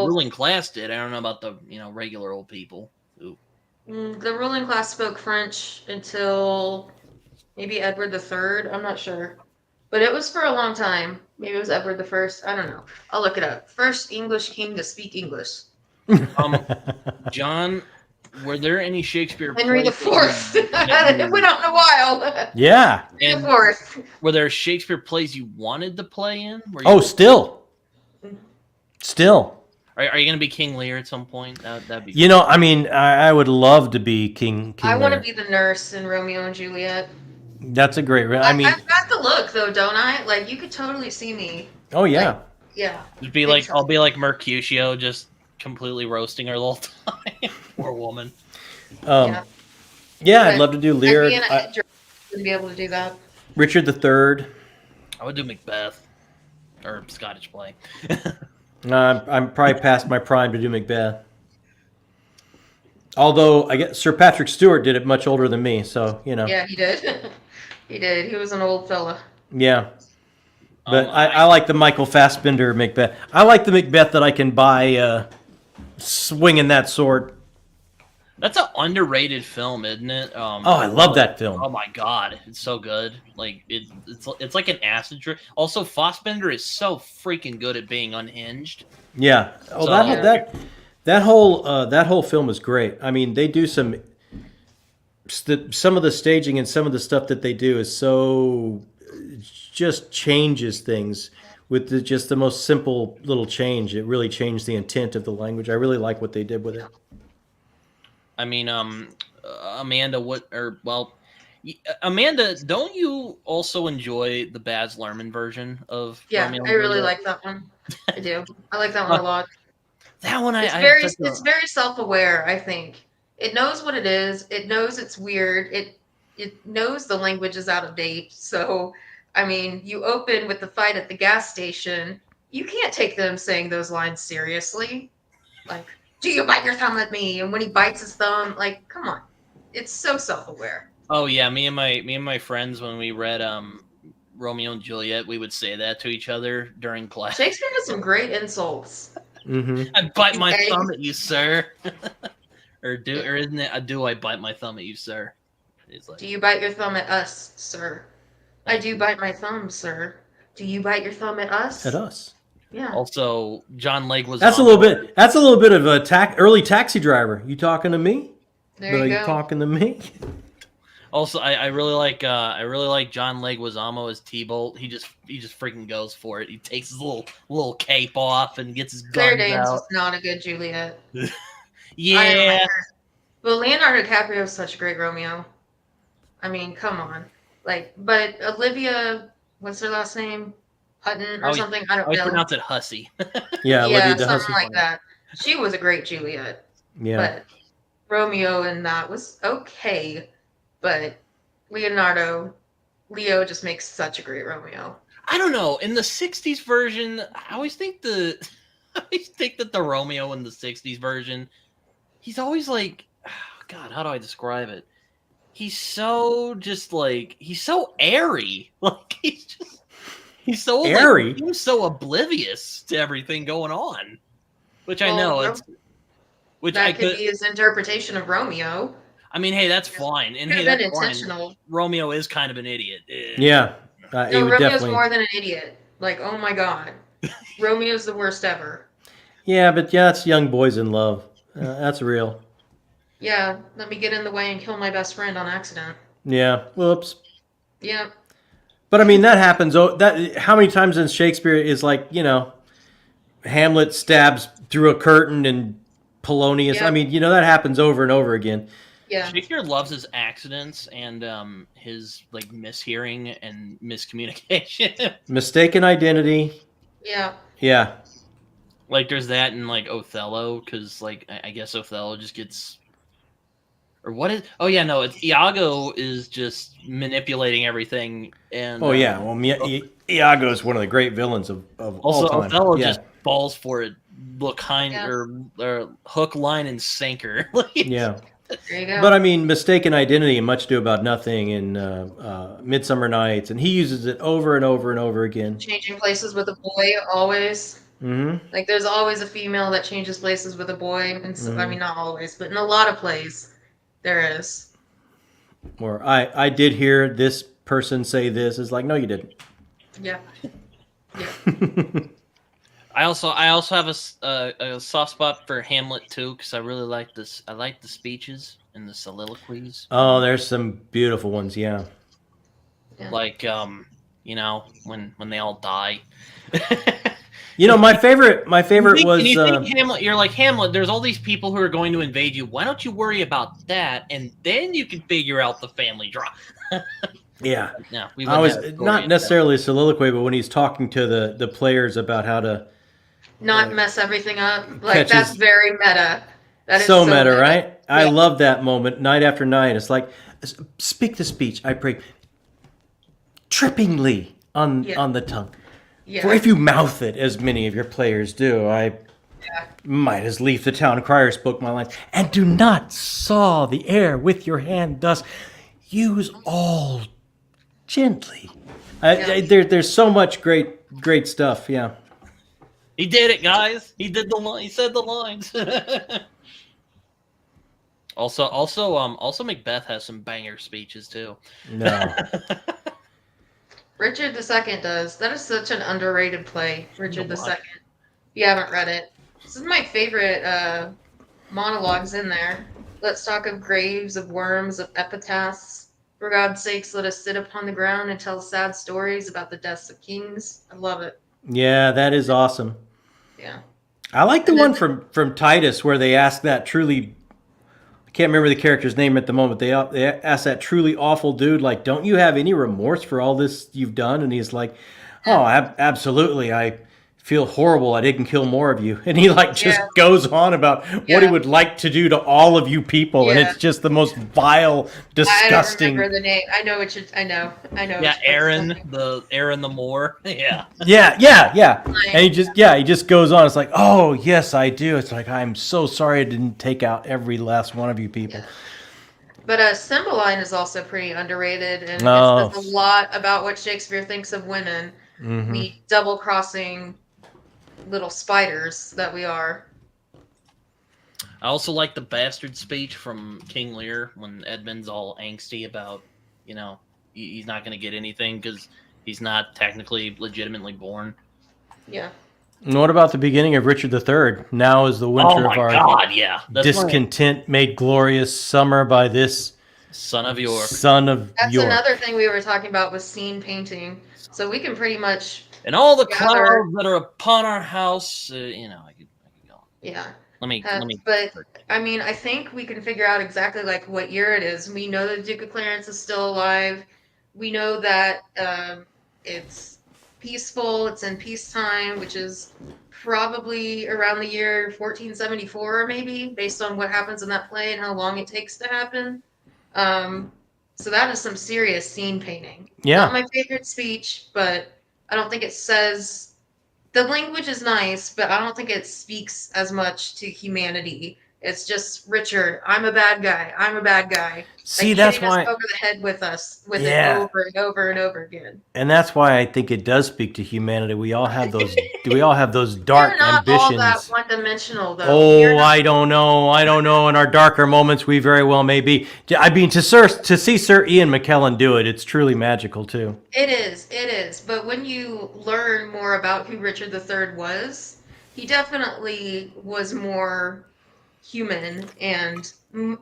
A: ruling class did. I don't know about the regular old people. Ooh.
B: The ruling class spoke French until maybe Edward III. I'm not sure. But it was for a long time. Maybe it was Edward I. I don't know. I'll look it up. First English king to speak English.
A: John, were there any Shakespeare
B: Henry
A: plays
B: IV. It went out in a while.
C: Yeah.
A: and
B: The fourth.
A: were there Shakespeare plays you wanted to play in?
C: Oh, still.
A: Are you going to be King Lear at some point? That'd be
C: You know, I mean, I would love to be King
B: I want to
C: Lear.
B: be the nurse in Romeo and Juliet.
C: That's a great. I mean,
B: I've got the look though, don't I? Like you could totally see me.
C: oh yeah.
B: Yeah.
A: It'd be like I'll be like Mercutio, just completely roasting her the whole time. Poor woman.
C: Yeah, I'd
B: But
C: love to do
B: I'd
C: Lear.
B: be in a headdress to be able to do that.
C: Richard III.
A: I would do Macbeth or Scottish play.
C: I'm probably past my prime to do Macbeth. Although I guess Sir Patrick Stewart did it much older than me, so you know.
B: Yeah, he did. He did. He was an old fella.
C: Yeah. But I like the Michael Fassbender Macbeth. I like the Macbeth that I can buy swinging that sword.
A: That's an underrated film, isn't it?
C: Oh, I love that film.
A: Oh my god, it's so good. Like it's like an acid trip. Also, Fassbender is so freaking good at being unhinged.
C: Yeah. Oh,
A: So-
C: that whole film is great. I mean, they do some of the staging and some of the stuff that they do is so just changes things with just the most simple little change. It really changed the intent of the language. I really like what they did with it.
A: I mean, Amanda, Amanda, don't you also enjoy the Baz Luhrmann version of?
B: Yeah,
A: Romeo
B: I
A: and
B: really
A: Juliet?
B: like that one. I do. I like that one a lot.
A: That one.
B: It's very self-aware. I think it knows what it is. It knows it's weird. It knows the language is out of date. So, I mean, you open with the fight at the gas station. You can't take them saying those lines seriously. Like, do you bite your thumb at me? And when he bites his thumb, like, come on. It's so self-aware.
A: Oh yeah, me and my friends when we read Romeo and Juliet, we would say that to each other during class.
B: Shakespeare has some great insults.
C: Mm-hmm.
A: I bite my
B: Okay.
A: thumb at you, sir. or isn't it? Do I bite my thumb at you, sir? It's like,
B: Do you bite your thumb at us, sir? I do bite my thumb, sir. Do you bite your thumb at us?
C: At us.
B: Yeah.
A: also, John Leguizamo.
C: That's a little bit. That's a little bit of a early Taxi Driver. You talking to me?
B: There
C: But
B: you
C: are
B: go.
C: you talking to me?
A: Also, I really like John Leguizamo as T-Bolt. He just freaking goes for it. He takes his little cape off and gets his
B: Claire
A: guns
B: Danes
A: out.
B: was not a good Juliet. I
A: Yeah,
B: admire her. But Leonardo DiCaprio is such a great Romeo. I mean, come on. Like, but Olivia, what's her last name? Hutton or
A: Oh,
B: something? I
A: I
B: don't
A: always
B: know.
A: pronounce it Hussy.
C: Yeah,
B: Yeah,
C: Olivia
B: something
C: DeHussey.
B: like that. She was a great Juliet.
C: Yeah.
B: But Romeo in that was okay. But Leo just makes such a great Romeo.
A: I don't know. In the '60s version, I always think that the Romeo in the '60s version, he's always like, oh, God, how do I describe it? He's so airy. Like he's so
C: Airy?
A: Like, he's so oblivious to everything going on. Which I
B: Well,
A: know which
B: that
A: I
B: could be his interpretation of Romeo.
A: I mean, hey, that's fine. And
B: Could
A: hey,
B: have been
A: that's fine.
B: intentional.
A: Romeo is kind of an idiot.
C: Yeah. He
B: No,
C: would
B: Romeo's
C: definitely.
B: more than an idiot. Like, oh my god. Romeo's the worst ever.
C: Yeah, but yeah, it's young boys in love. That's real.
B: Yeah, let me get in the way and kill my best friend on accident.
C: Yeah. Whoops.
B: Yeah.
C: But I mean, that happens. How many times in Shakespeare is like, Hamlet stabs through a curtain and Polonius.
B: Yeah.
C: I mean, that happens over and over again.
B: Yeah.
A: Shakespeare loves his accidents and his like mishearing and miscommunication.
C: Mistaken identity.
B: Yeah.
C: Yeah.
A: Like there's that in like Othello, because like I guess Othello just gets, or what is? Oh yeah, no, it's Iago is just manipulating everything, and
C: Oh yeah. Well, Iago is one of the great villains of
A: also
C: all time.
A: Othello
C: Yeah.
A: just falls for it,
B: Yeah.
A: or hook, line, and sinker. Like,
C: Yeah.
B: There you go.
C: But I mean, mistaken identity and Much Ado About Nothing and Midsummer Nights, and he uses it over and over and over again.
B: Changing places with a boy, always.
C: Mm-hmm.
B: Like, there's always a female that changes places with a boy. And so, I mean, not always, but in a lot of plays, There is.
C: Or I did hear this person say this. It's like, no, you didn't.
B: Yeah. Yeah.
A: I also have a soft spot for Hamlet too, because I really like this. I like the speeches and the soliloquies.
C: Oh, there's some beautiful ones. Yeah.
A: Like when they all die.
C: My favorite was.
A: And you think Hamlet, you're like, Hamlet, there's all these people who are going to invade you. Why don't you worry about that, and then you can figure out the family drama.
C: Yeah.
A: No,
C: I was not necessarily a soliloquy, but when he's talking to the players about how to
B: not mess everything up. Like, that's very meta. That is
C: so meta, right? Yeah. I love that moment night after night. It's like, speak the speech, I pray, trippingly on the tongue. Yeah. For if you mouth it, as many of your players do, I might as leave the town crier spoke my lines. And do not saw the air with your hand thus. Use all gently. There's so much great stuff. Yeah.
A: He did it, guys. He did he said the lines. Also, Macbeth has some banger speeches too.
C: No.
B: Richard II does. That is such an underrated play, Richard II. If you haven't read it. This is my favorite monologues in there. Let's talk of graves, of worms, of epitaphs. For God's sakes, let us sit upon the ground and tell sad stories about the deaths of kings. I love it.
C: Yeah, that is awesome.
B: Yeah.
C: I like the one from Titus where they ask that truly, I can't remember the character's name at the moment. They ask that truly awful dude, like, don't you have any remorse for all this you've done? And he's like, oh, absolutely. I feel horrible. I didn't kill more of you. And he just goes on about what he would like to do to all of you people. And it's just the most vile, disgusting.
B: I don't remember the name. I know I know.
A: Yeah, Aaron the Moor. Yeah.
C: Yeah. And he just goes on. It's like, oh, yes, I do. It's like, I'm so sorry I didn't take out every last one of you people. Yeah.
B: But Cymbeline is also pretty underrated. And it says a lot about what Shakespeare thinks of women. Mm-hmm. The double-crossing little spiders that we are.
A: I also like the bastard speech from King Lear when Edmund's all angsty about, he's not going to get anything because he's not technically legitimately born.
B: Yeah.
C: And what about the beginning of Richard III? Now is the winter of our discontent made glorious summer by this
A: son of York.
B: That's another thing we were talking about with scene painting. So we can pretty much.
A: And all the clouds that are upon our house, I could go.
B: Yeah.
A: Let me.
B: But I mean, I think we can figure out exactly what year it is. We know that the Duke of Clarence is still alive. We know that it's peaceful. It's in peacetime, which is probably around the year 1474, maybe, based on what happens in that play and how long it takes to happen. So that is some serious scene painting.
C: Yeah.
B: Not my favorite speech, but I don't think it says. The language is nice, but I don't think it speaks as much to humanity. It's just, Richard, I'm a bad guy. I'm a bad guy.
C: See, that's why
B: over the head with it over and over and over again.
C: And that's why I think it does speak to humanity. We all have those. We all have those dark ambitions. You're not all
B: that one-dimensional, though.
C: Oh, I don't know. In our darker moments, we very well may be. I mean, to see Sir Ian McKellen do it, it's truly magical too.
B: It is. But when you learn more about who Richard III was, he definitely was more human and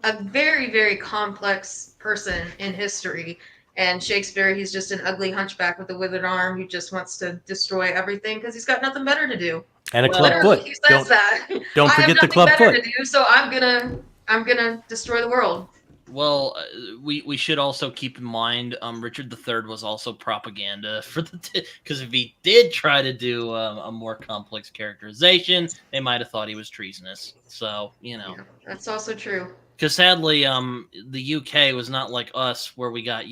B: a very, very complex person in history. And Shakespeare, he's just an ugly hunchback with a withered arm who just wants to destroy everything because he's got nothing better to do.
C: And a club foot.
B: He says that.
C: Don't forget the club foot.
B: To do, so I'm gonna destroy the world.
A: Well, we should also keep in mind Richard III was also propaganda for because if he did try to do a more complex characterization, they might have thought he was treasonous. So
B: Yeah, that's also true.
A: Because sadly, the UK was not like us, where we got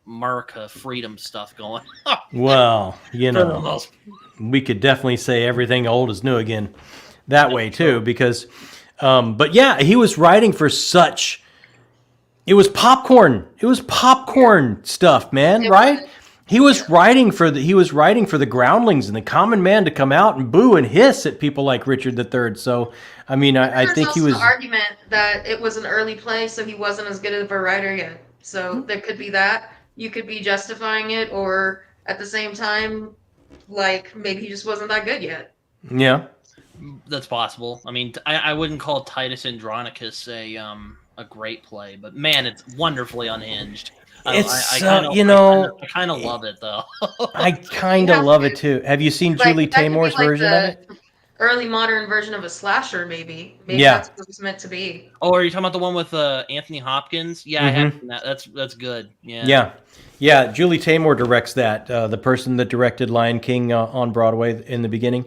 A: America freedom stuff going.
C: Well, we could definitely say everything old is new again that way too. Because, but yeah, he was writing for such. It was popcorn. It was popcorn stuff, man. Right? He was writing for the groundlings and the common man to come out and boo and hiss at people like Richard III. So, I mean, I think he was.
B: There's also an argument that it was an early play, so he wasn't as good of a writer yet. So there could be that. You could be justifying it, or at the same time, like maybe he just wasn't that good yet.
C: Yeah,
A: that's possible. I mean, I wouldn't call Titus Andronicus a great play, but man, it's wonderfully unhinged. I kind of love it though.
C: I kind of love it too. Have you seen Julie Taymor's version of it?
B: Early modern version of a slasher, maybe.
C: Yeah.
B: That's what it was meant to be.
A: Oh, are you talking about the one with Anthony Hopkins? Yeah, I have seen that. That's good. Yeah.
C: Yeah. Julie Taymor directs that. The person that directed Lion King on Broadway in the beginning.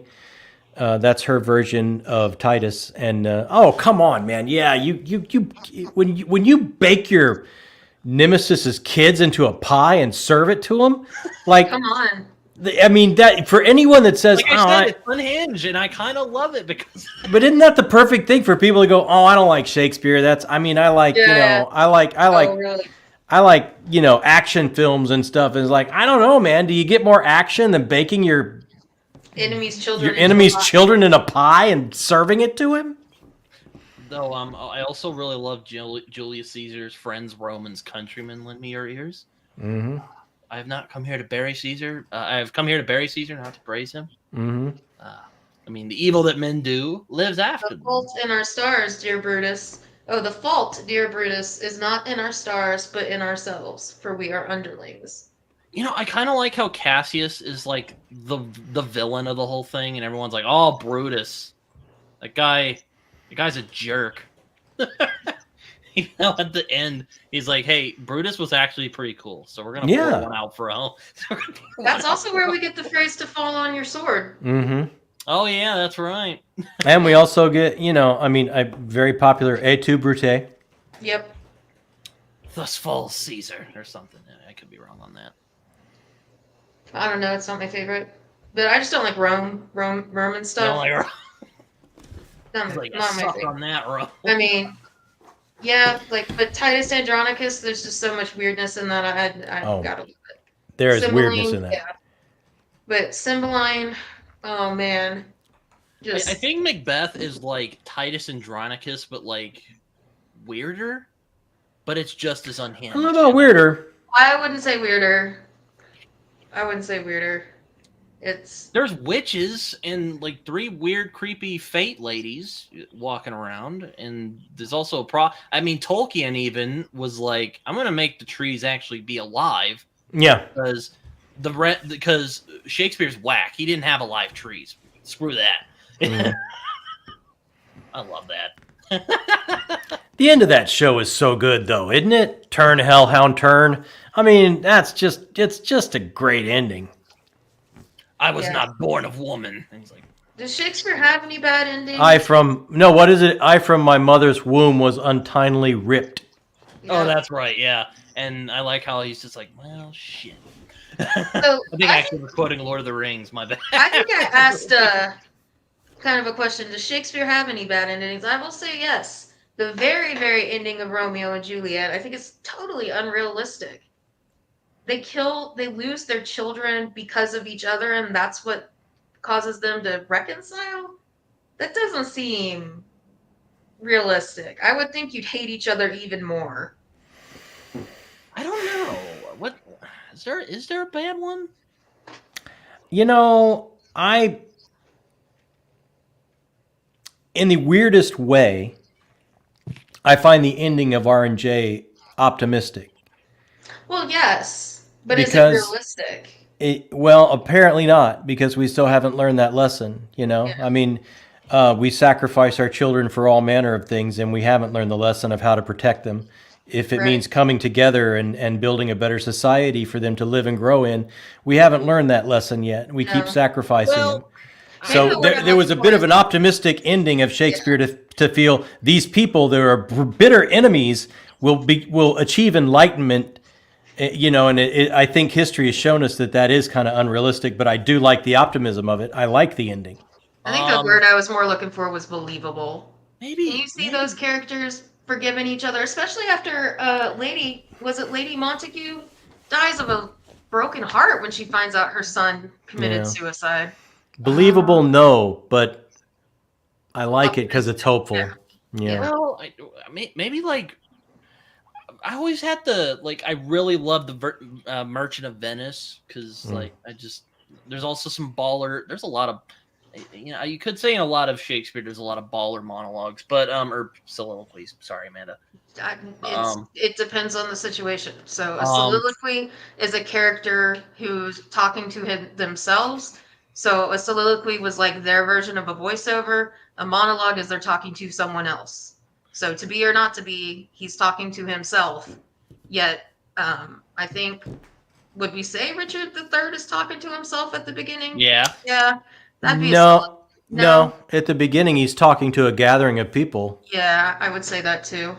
C: That's her version of Titus. And oh, come on, man. Yeah, when you bake your Nemesis's kids into a pie and serve it to them, like,
B: come on.
C: I mean, that for anyone that says,
A: like I said, it's unhinged, and I kind of love it because.
C: But isn't that the perfect thing for people to go? Oh, I don't like Shakespeare. I like action films and stuff. And it's like, I don't know, man. Do you get more action than baking your
B: enemy's children
C: in a pie and serving it to him?
A: Though I also really love Julius Caesar's friends, Romans, countrymen, lend me your ears.
C: Mm-hmm.
A: I have not come here to bury Caesar. I have come here to bury Caesar, not to praise him.
C: Mm-hmm.
A: I mean, the evil that men do lives after them.
B: The fault in our stars, dear Brutus. Oh, the fault, dear Brutus, is not in our stars, but in ourselves, for we are underlings.
A: You know, I kind of like how Cassius is like the villain of the whole thing, and everyone's like, "Oh, Brutus, that guy's a jerk." You know, at the end, he's like, "Hey, Brutus was actually pretty cool, so we're gonna pull one out for him."
B: That's also where we get the phrase "to fall on your sword."
C: Mm-hmm.
A: Oh yeah, that's right.
C: And we also get, a very popular "Et tu, Brute."
B: Yep.
A: Thus falls Caesar, or something. I could be wrong on that.
B: I don't know. It's not my favorite, but I just don't like Roman stuff.
A: Don't like Rome.
B: Not
A: like
B: my favorite.
A: On that, Rome.
B: I mean, yeah, but Titus Andronicus, there's just so much weirdness in that. I gotta love it.
C: There is weirdness in that.
B: Yeah. But Cymbeline, oh man,
A: I think Macbeth is like Titus Andronicus, but like weirder. But it's just as unhinged.
C: I don't know about weirder.
B: I wouldn't say weirder. There's
A: witches and like 3 weird, creepy fate ladies walking around, and there's also Tolkien even was like, I'm gonna make the trees actually be alive.
C: Yeah,
A: because Shakespeare's whack. He didn't have alive trees. Screw that. Mm. I love that.
C: The end of that show is so good, though, isn't it? Turn, hellhound, turn. I mean, it's just a great ending.
A: I was not born of woman. And he's like,
B: does Shakespeare have any bad endings?
C: I from my mother's womb was untidily ripped.
A: Yeah. Oh, that's right, yeah. And I like how he's just like, well, shit.
B: So,
A: I think actually we're quoting Lord of the Rings, my bad.
B: I think I asked kind of a question. Does Shakespeare have any bad endings? I will say yes. The very, very ending of Romeo and Juliet, I think it's totally unrealistic. They lose their children because of each other, and that's what causes them to reconcile? That doesn't seem realistic. I would think you'd hate each other even more.
A: I don't know. What is there a bad one? In the weirdest way,
C: I find the ending of R&J optimistic.
B: Well, yes, but is it realistic?
C: Well, apparently not, because we still haven't learned that lesson, Yeah. I mean, we sacrifice our children for all manner of things, and we haven't learned the lesson of how to protect them. If it means coming together and building a better society for them to live and grow in, we haven't learned that lesson yet. We keep sacrificing them. So there was a bit of an optimistic ending of Shakespeare to feel these people that are bitter enemies will achieve enlightenment, and I think history has shown us that is kind of unrealistic, but I do like the optimism of it. I like the ending.
B: I think the word I was more looking for was believable.
A: Maybe.
B: Can you see those characters forgiving each other, especially after Lady Montague dies of a broken heart when she finds out her son committed
C: Yeah.
B: suicide.
C: Believable, no, but I like it because it's hopeful. Yeah.
A: Well, maybe like I always had the like. I really love the Merchant of Venice because like there's also some baller. There's a lot of you could say in a lot of Shakespeare there's a lot of baller monologues, but or soliloquies. Sorry, Amanda.
B: It depends on the situation. So a
A: Um,
B: soliloquy is a character who's talking to themselves. So a soliloquy was like their version of a voiceover. A monologue is they're talking to someone else. So to be or not to be, he's talking to himself. Yet, I think, would we say Richard III is talking to himself at the beginning?
A: Yeah.
B: Yeah, that'd be
C: no. At the beginning, he's talking to a gathering of people.
B: Yeah, I would say that too.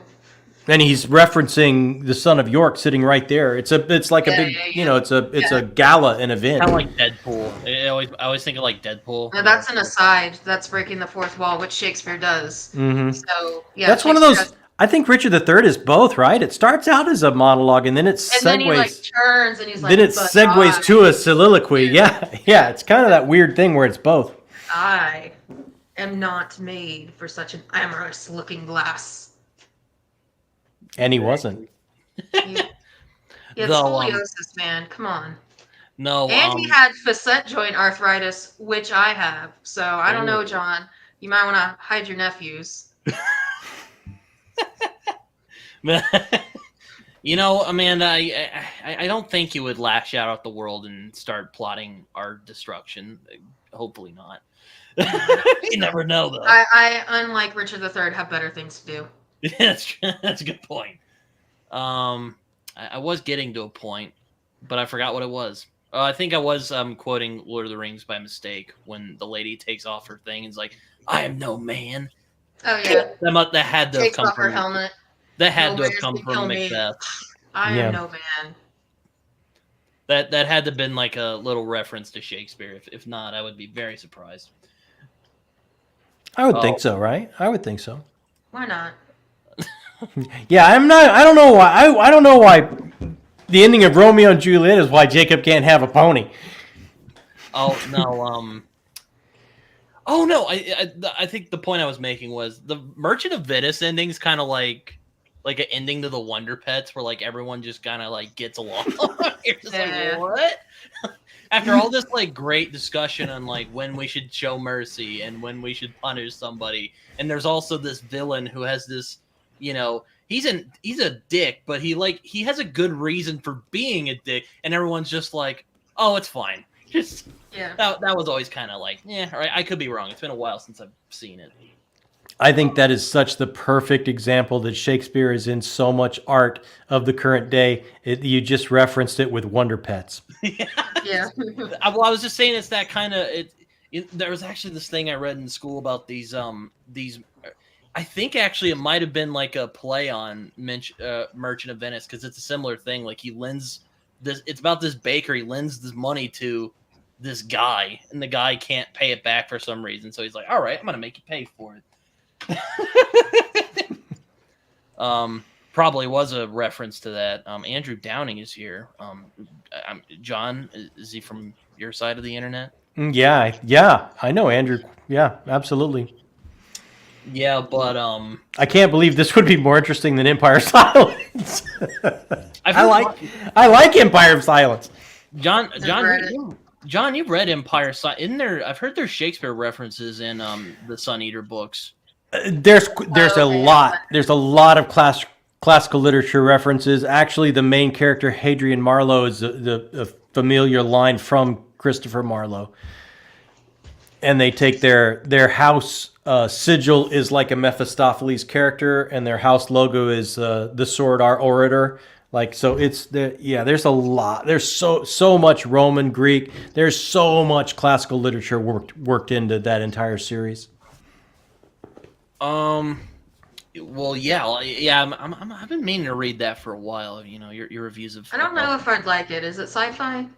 C: And he's referencing the son of York sitting right there. It's like a big, it's a gala, an event.
A: Kind of like Deadpool. I always think of like Deadpool.
B: Now that's an aside. That's breaking the fourth wall, which Shakespeare does.
C: Mm-hmm.
B: So yeah,
C: that's one of those. I think Richard III is both, right? It starts out as a monologue, and then it segues.
B: Then he like turns, and he's like.
C: Then it segues to a soliloquy. Yeah. It's kind of that weird thing where it's both.
B: I am not made for such an amorous looking glass.
C: And he wasn't.
B: Yeah, it's scoliosis, man. Come on.
A: No.
B: And he had facet joint arthritis, which I have. So I don't know, John. You might want to hide your nephews.
A: Amanda, I don't think you would lash out at the world and start plotting our destruction. Hopefully not. You never know, though.
B: I, unlike Richard III, have better things to do.
A: That's a good point. I was getting to a point, but I forgot what it was. I think I was quoting Lord of the Rings by mistake when the lady takes off her thing and is like, "I am no man."
B: Oh yeah,
A: that had to
B: takes
A: come
B: off
A: from
B: her helmet.
A: That had to have come from Macbeth.
B: I am no man.
A: That had to have been like a little reference to Shakespeare. If not, I would be very surprised.
C: I would think so, right? I would think so.
B: Why not?
C: Yeah, I'm not. I don't know why. I don't know why. The ending of Romeo and Juliet is why Jacob can't have a pony.
A: Oh no. Oh no. I think the point I was making was the Merchant of Venice ending is kind of like an ending to the Wonder Pets, where like everyone just kind of like gets along. You're just like, what? After all this like great discussion on like when we should show mercy and when we should punish somebody, and there's also this villain who has this. He's a dick, but he has a good reason for being a dick, and everyone's just like, oh, it's fine. Just that was always kind of like, yeah, all right, I could be wrong. It's been a while since I've seen it.
C: I think that is such the perfect example that Shakespeare is in so much art of the current day. You just referenced it with Wonder Pets.
B: Yeah.
A: Well, I was just saying it's that kind of there was actually this thing I read in school about these. I think actually it might have been like a play on Merchant of Venice, because it's a similar thing. Like he lends this. It's about this baker. He lends this money to this guy, and the guy can't pay it back for some reason. So he's like, "All right, I'm gonna make you pay for it." Probably was a reference to that. Andrew Downing is here. John, is he from your side of the internet?
C: Yeah, I know Andrew. Yeah, absolutely.
A: Yeah, but
C: I can't believe this would be more interesting than Empire of Silence. I like Empire of Silence.
A: John, you've read Empire of Silence. Isn't there? I've heard there's Shakespeare references in the Sun Eater books.
C: There's a lot. There's a lot of classical literature references. Actually, the main character Hadrian Marlowe is the familiar line from Christopher Marlowe, and they take their house sigil is like a Mephistopheles character, and their house logo is the sword, our orator. Like, so it's there's a lot. There's so much Roman, Greek. There's so much classical literature worked into that entire series.
A: Well, yeah. I've been meaning to read that for a while. Your reviews of.
B: I don't know if I'd like it. Is it sci-fi?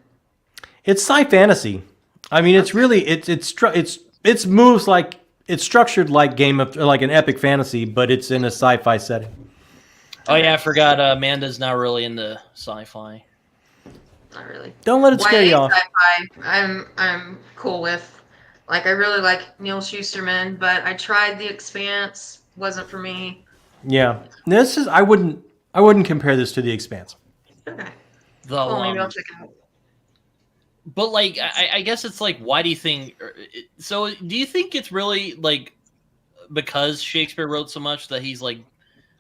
C: It's sci-fantasy. I mean, it's really it's moves like it's structured like like an epic fantasy, but it's in a sci-fi setting.
A: Oh yeah, I forgot. Amanda's not really into sci-fi.
B: not really.
C: Don't let it scare you
B: YA
C: off.
B: sci-fi, I'm cool with. Like, I really like Neil Shusterman, but I tried The Expanse. Wasn't for me.
C: Yeah, I wouldn't compare this to The Expanse.
B: Okay.
A: Though,
B: Well, maybe I'll check it out.
A: but like, I guess it's like, why do you think? So, do you think it's really like because Shakespeare wrote so much that he's like,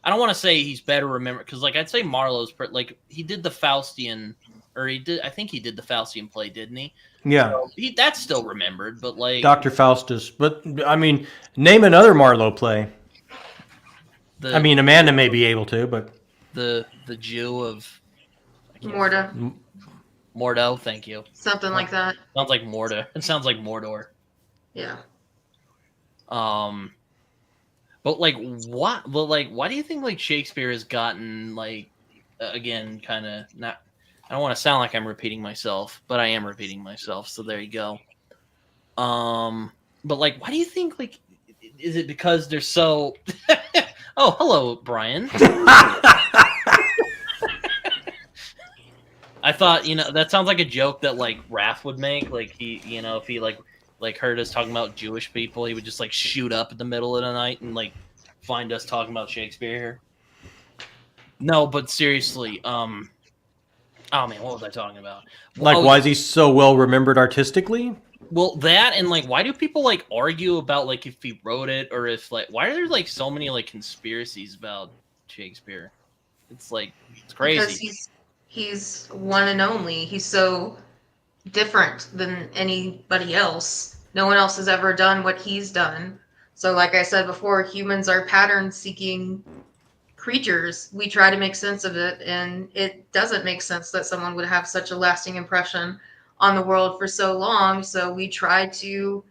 A: I don't want to say he's better remembered, because like I'd say Marlowe's like he did the Faustian, or he did, I think he did the Faustian play, didn't he?
C: Yeah,
A: So that's still remembered, but like
C: Dr. Faustus. But I mean, name another Marlowe play.
A: the
C: I mean, Amanda may be able to, but
A: the Jew of
B: Morta.
A: Mordo. Thank you.
B: Something like that.
A: Sounds like Morda. It sounds like Mordor.
B: Yeah.
A: But like what? But like, why do you think like Shakespeare has gotten like again kind of not? I don't want to sound like I'm repeating myself, but I am repeating myself. So there you go. But like, why do you think like? Is it because they're so? Oh, hello, Brian. I thought, that sounds like a joke that like Raph would make. Like he, if he like heard us talking about Jewish people, he would just like shoot up in the middle of the night and like find us talking about Shakespeare here. No, but seriously, oh man, what was I talking about?
C: like, why is he so well remembered artistically?
A: Well, that, and like, why do people like argue about like if he wrote it, or if like, why are there like so many like conspiracies about Shakespeare? It's like, it's crazy.
B: Because he's one and only. He's so different than anybody else. No one else has ever done what he's done. So like I said before, humans are pattern-seeking creatures. We try to make sense of it, and it doesn't make sense that someone would have such a lasting impression on the world for so long. So we try to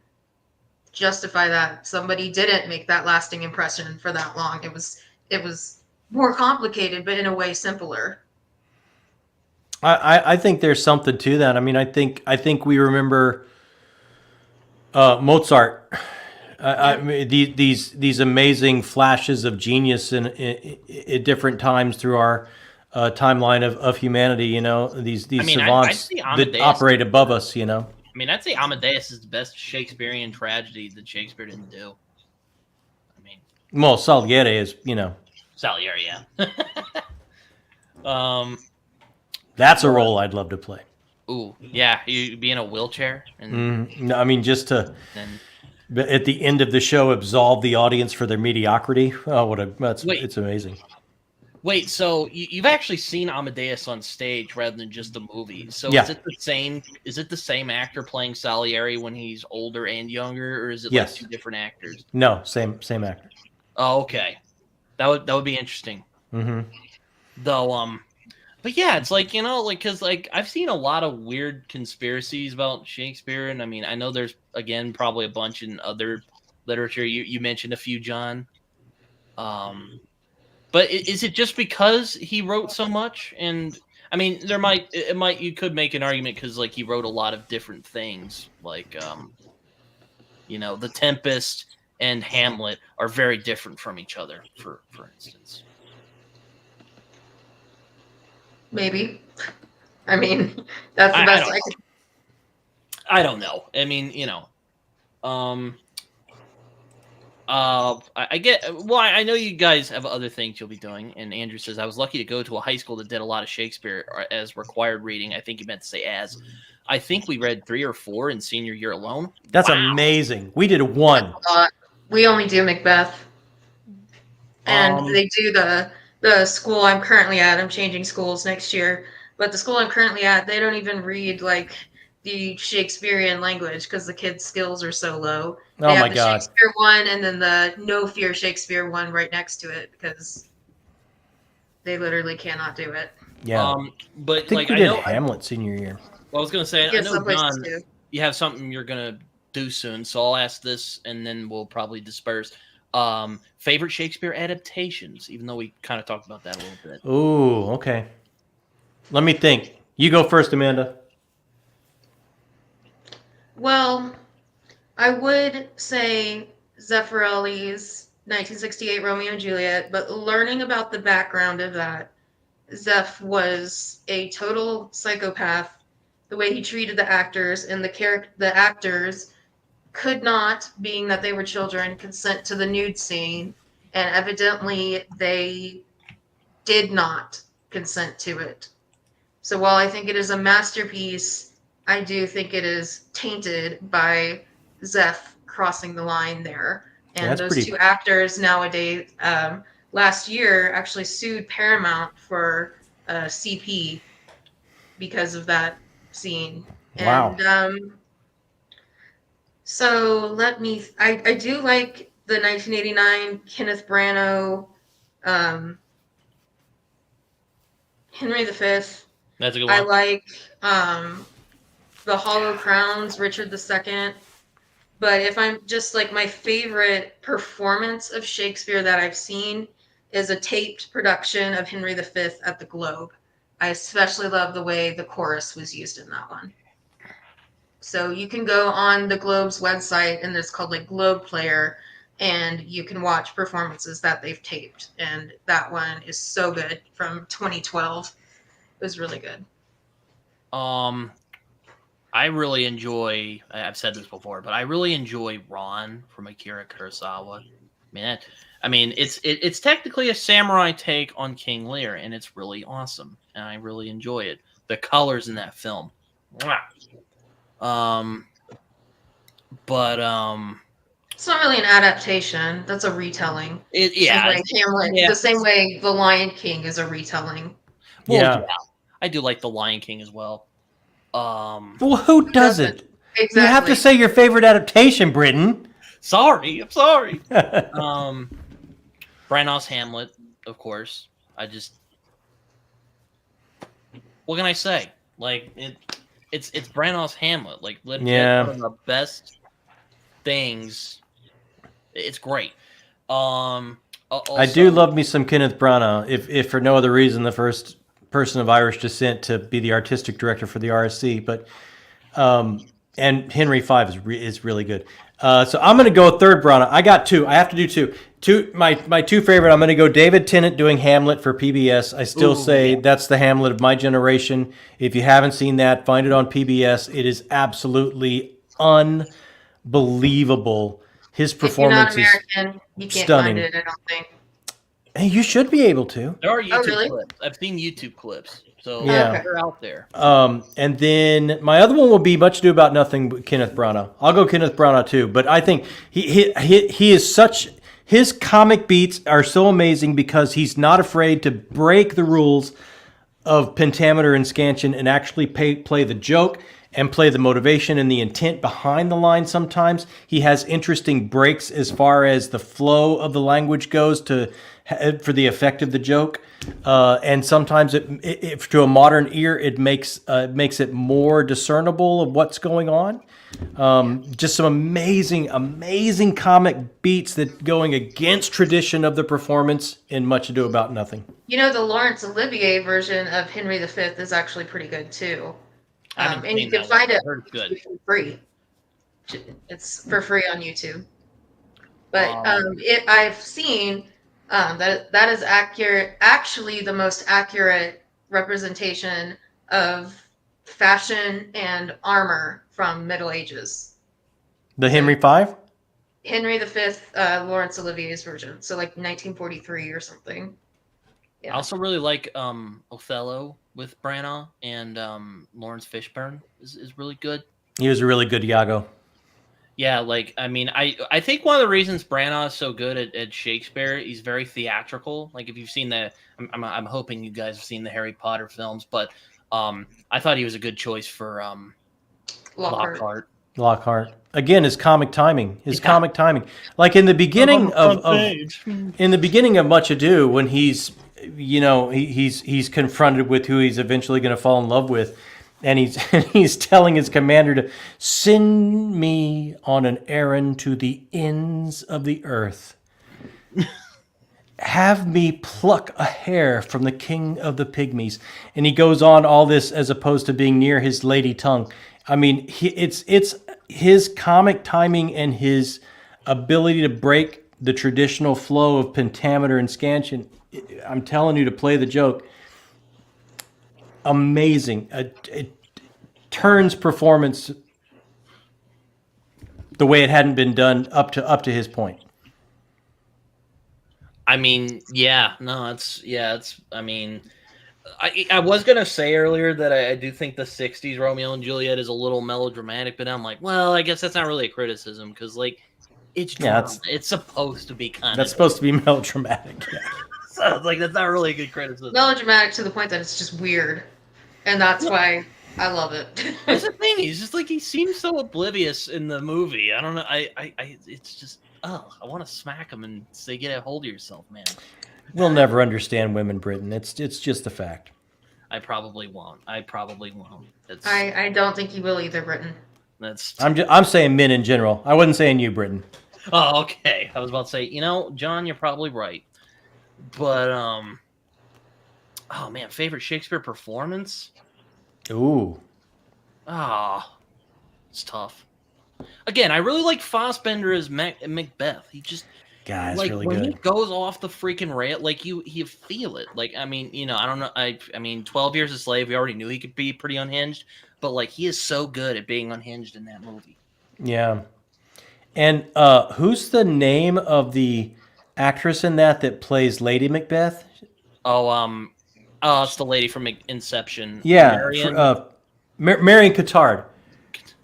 B: justify that somebody didn't make that lasting impression for that long. It was more complicated, but in a way simpler.
C: I think there's something to that. I mean, I think we remember Mozart. I mean, these amazing flashes of genius in different times through our timeline of humanity. You know, these savants that operate above us. You know.
A: I mean, I'd say Amadeus is the best Shakespearean tragedy that Shakespeare didn't do. I mean,
C: well, Salieri is,
A: Salieri, yeah.
C: That's a role I'd love to play.
A: Ooh, yeah, you be in a wheelchair, and
C: No, I mean, just to at the end of the show absolve the audience for their mediocrity. Oh, it's amazing.
A: Wait, so you've actually seen Amadeus on stage rather than just the movie. So
C: yeah.
A: Is it the same actor playing Salieri when he's older and younger, or is it
C: yes.
A: like two different actors?
C: No, same actor.
A: Oh, okay. That would be interesting.
C: Mm-hmm.
A: Though, but yeah, it's like, because like I've seen a lot of weird conspiracies about Shakespeare, and I mean, I know there's again probably a bunch in other literature. You mentioned a few, John. But is it just because he wrote so much? And I mean, you could make an argument because like he wrote a lot of different things, like The Tempest and Hamlet are very different from each other, for instance.
B: Maybe. I mean, that's the best I could.
A: I don't know. I mean, I get. Well, I know you guys have other things you'll be doing, and Andrew says I was lucky to go to a high school that did a lot of Shakespeare as required reading. I think you meant to say as. I think we read 3 or 4 in senior year alone.
C: That's amazing. We did 1.
B: We only do Macbeth, and they do the school I'm currently at. I'm changing schools next year, but the school I'm currently at, they don't even read like the Shakespearean language because the kids' skills are so low. They have the Shakespeare one and then the No Fear Shakespeare one right next to it because they literally cannot do it.
C: Yeah.
A: But
C: I think we did Hamlet senior year.
A: Well, I was going to say, I know, John, you have something you're going to do soon, so I'll ask this and then we'll probably disperse. Favorite Shakespeare adaptations, even though we kind of talked about that a little bit.
C: Ooh, okay. Let me think. You go first, Amanda.
B: Well, I would say Zeffirelli's 1968 Romeo and Juliet, but learning about the background of that Zeph was a total psychopath. The way he treated the actors, and the actors could not, being that they were children, consent to the nude scene, and evidently they did not consent to it. So while I think it is a masterpiece, I do think it is tainted by Zeph crossing the line there.
C: Yeah,
B: And
C: that's
B: those
C: pretty.
B: two actors nowadays, last year, actually sued Paramount for CP because of that scene.
C: Wow.
B: And so I do like the 1989 Kenneth Branagh, um, Henry V.
A: That's a good
B: I
A: one.
B: like the Hollow Crowns, Richard II. But if I'm just like, my favorite performance of Shakespeare that I've seen is a taped production of Henry V at the Globe. I especially love the way the chorus was used in that one. So you can go on the Globe's website, and it's called like Globe Player, and you can watch performances that they've taped. And that one is so good, from 2012. It was really good.
A: I really enjoy. I've said this before, but I really enjoy Ron from Akira Kurosawa. It's technically a samurai take on King Lear, and it's really awesome, and I really enjoy it. The colors in that film, mwah. But
B: It's not really an adaptation. That's a retelling.
A: it
B: Same
A: yeah,
B: way Hamlet.
A: yeah.
B: The same way The Lion King is a retelling.
A: Well,
C: Yeah.
A: yeah, I do like The Lion King as well.
C: Well, who doesn't?
B: Exactly.
C: You have to say your favorite adaptation, Britton.
A: Sorry, I'm sorry. Branagh's Hamlet, of course. What can I say? Like it's Branagh's Hamlet. Like legit,
C: Yeah.
A: one of the best things. It's great. Also,
C: I do love me some Kenneth Branagh, if for no other reason, the first person of Irish descent to be the artistic director for the RSC. But and Henry V is really good. So I'm going to go third Branagh. I got two. I have to do two. My two favorite. I'm going to go David Tennant doing Hamlet for PBS. I still say that's the Hamlet of my generation. If you haven't seen that, find it on PBS. It is absolutely unbelievable. His performance
B: if you're not American, you can't
C: stunning.
B: find it, I don't think.
C: Hey, you should be able to.
A: There are YouTube
B: really?
A: clips. I've seen YouTube clips, so
C: Yeah.
A: they're out there.
C: And then my other one will be Much Ado About Nothing, but Kenneth Branagh. I'll go Kenneth Branagh too, but I think he is such. His comic beats are so amazing because he's not afraid to break the rules of pentameter and scansion and actually play the joke and play the motivation and the intent behind the line. Sometimes he has interesting breaks as far as the flow of the language goes for the effect of the joke, and sometimes it to a modern ear it makes it more discernible of what's going on. Just some amazing comic beats that going against tradition of the performance in Much Ado About Nothing.
B: You know, the Laurence Olivier version of Henry V is actually pretty good too.
A: I haven't
B: And
A: seen
B: you can
A: that one.
B: find it
A: I heard it's good.
B: for free. It's for free on YouTube. But I've seen that is accurate. Actually, the most accurate representation of fashion and armor from Middle Ages.
C: The Henry V?
B: Henry V, Laurence Olivier's version, so like 1943 or something. Yeah.
A: I also really like Othello with Branagh, and Lawrence Fishburne is really good.
C: He was a really good Iago.
A: Yeah, I think one of the reasons Branagh is so good at Shakespeare, he's very theatrical. Like if you've seen I'm hoping you guys have seen the Harry Potter films, but I thought he was a good choice for Lockhart.
C: Lockhart. Again, his comic timing. Like in the beginning of Much Ado, when he's he's confronted with who he's eventually going to fall in love with, and he's telling his commander to send me on an errand to the ends of the earth. Have me pluck a hair from the king of the pygmies. And he goes on all this as opposed to being near his lady tongue. I mean, it's his comic timing and his ability to break the traditional flow of pentameter and scansion. I'm telling you, to play the joke, amazing. It turns performance the way it hadn't been done up to his point.
A: I mean, yeah, no, it's. I mean, I was gonna say earlier that I do think the '60s Romeo and Juliet is a little melodramatic, but I'm like, well, I guess that's not really a criticism because like it's drama. It's supposed to be kind of.
C: That's supposed to be melodramatic. Yeah.
A: So it's like that's not really a good criticism.
B: Melodramatic to the point that it's just weird, and that's why I love it.
A: That's the thing. He's just like he seems so oblivious in the movie. I don't know. It's just I want to smack him and say, get a hold of yourself, man.
C: We'll never understand women, Britain. It's just a fact.
A: I probably won't. I
B: don't think you will either, Britain.
C: I'm saying men in general. I wasn't saying you, Britain.
A: Oh, okay. I was about to say, John, you're probably right. But oh man, favorite Shakespeare performance?
C: Ooh.
A: It's tough. Again, I really like Fassbender as Macbeth. He just
C: Guy's really
A: when
C: good.
A: he goes off the freaking rail, like you feel it. Like I mean, I don't know. I mean, 12 Years a Slave. We already knew he could be pretty unhinged, but like he is so good at being unhinged in that movie.
C: Yeah. And who's the name of the actress in that plays Lady Macbeth?
A: It's the lady from Inception.
C: Yeah, Marion Cotillard.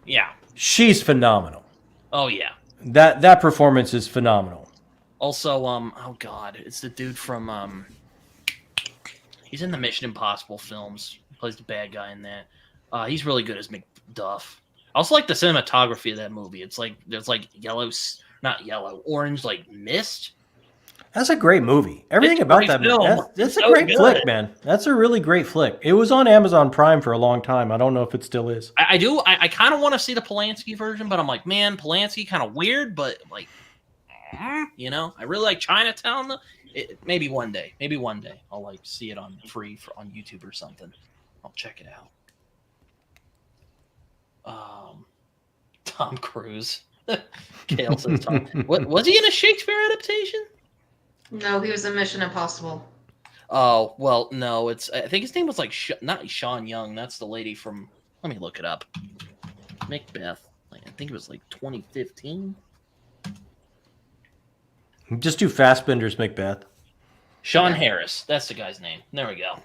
A: Yeah,
C: she's phenomenal.
A: Oh yeah,
C: that performance is phenomenal.
A: Also, oh god, it's the dude from he's in the Mission Impossible films. He plays the bad guy in that. He's really good as Macduff. I also like the cinematography of that movie. It's like there's like orange like mist.
C: That's a great movie. Everything about that movie. That's a great flick, man. That's a really great flick. It was on Amazon Prime for a long time. I don't know if it still is.
A: I do. I kind of want to see the Polanski version, but I'm like, man, Polanski kind of weird, but like, I really like Chinatown. Maybe one day. I'll like see it on free on YouTube or something. I'll check it out. Tom Cruise. Kale says Tom. What was he in a Shakespeare adaptation?
B: No, he was in Mission Impossible.
A: Oh well, no. I think his name was like not Sean Young. That's the lady from. Let me look it up. Macbeth. I think it was like 2015.
C: Just do Fassbender's Macbeth.
A: Sean Harris. That's the guy's name. There we go.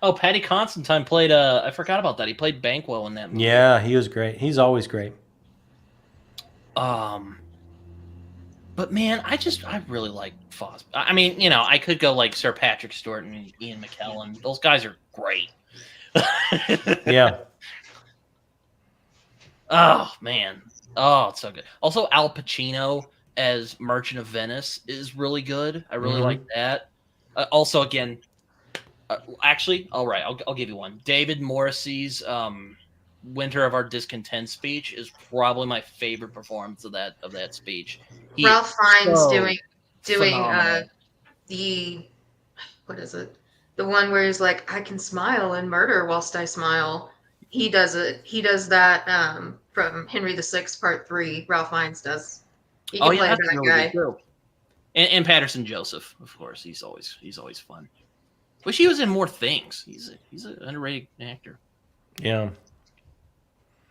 A: Oh, Paddy Constantine played. I forgot about that. He played Banquo in that movie.
C: Yeah, he was great. He's always great.
A: But man, I really like Foss. I mean, I could go like Sir Patrick Stewart and Ian McKellen. Those guys are great.
C: Yeah.
A: Oh man. Oh, it's so good. Also, Al Pacino as Merchant of Venice is really good. I really like that. Also, again, actually, all right, I'll give you one. David Morrissey's Winter of Our Discontent speech is probably my favorite performance of that speech.
B: Ralph Fiennes doing what is it? The one where he's like, I can smile and murder whilst I smile. He does it. He does that from Henry VI Part 3. Ralph Fiennes does. He can play that really guy.
A: Good. And Patterson Joseph, of course. He's always fun. Wish he was in more things. He's an underrated actor.
C: Yeah.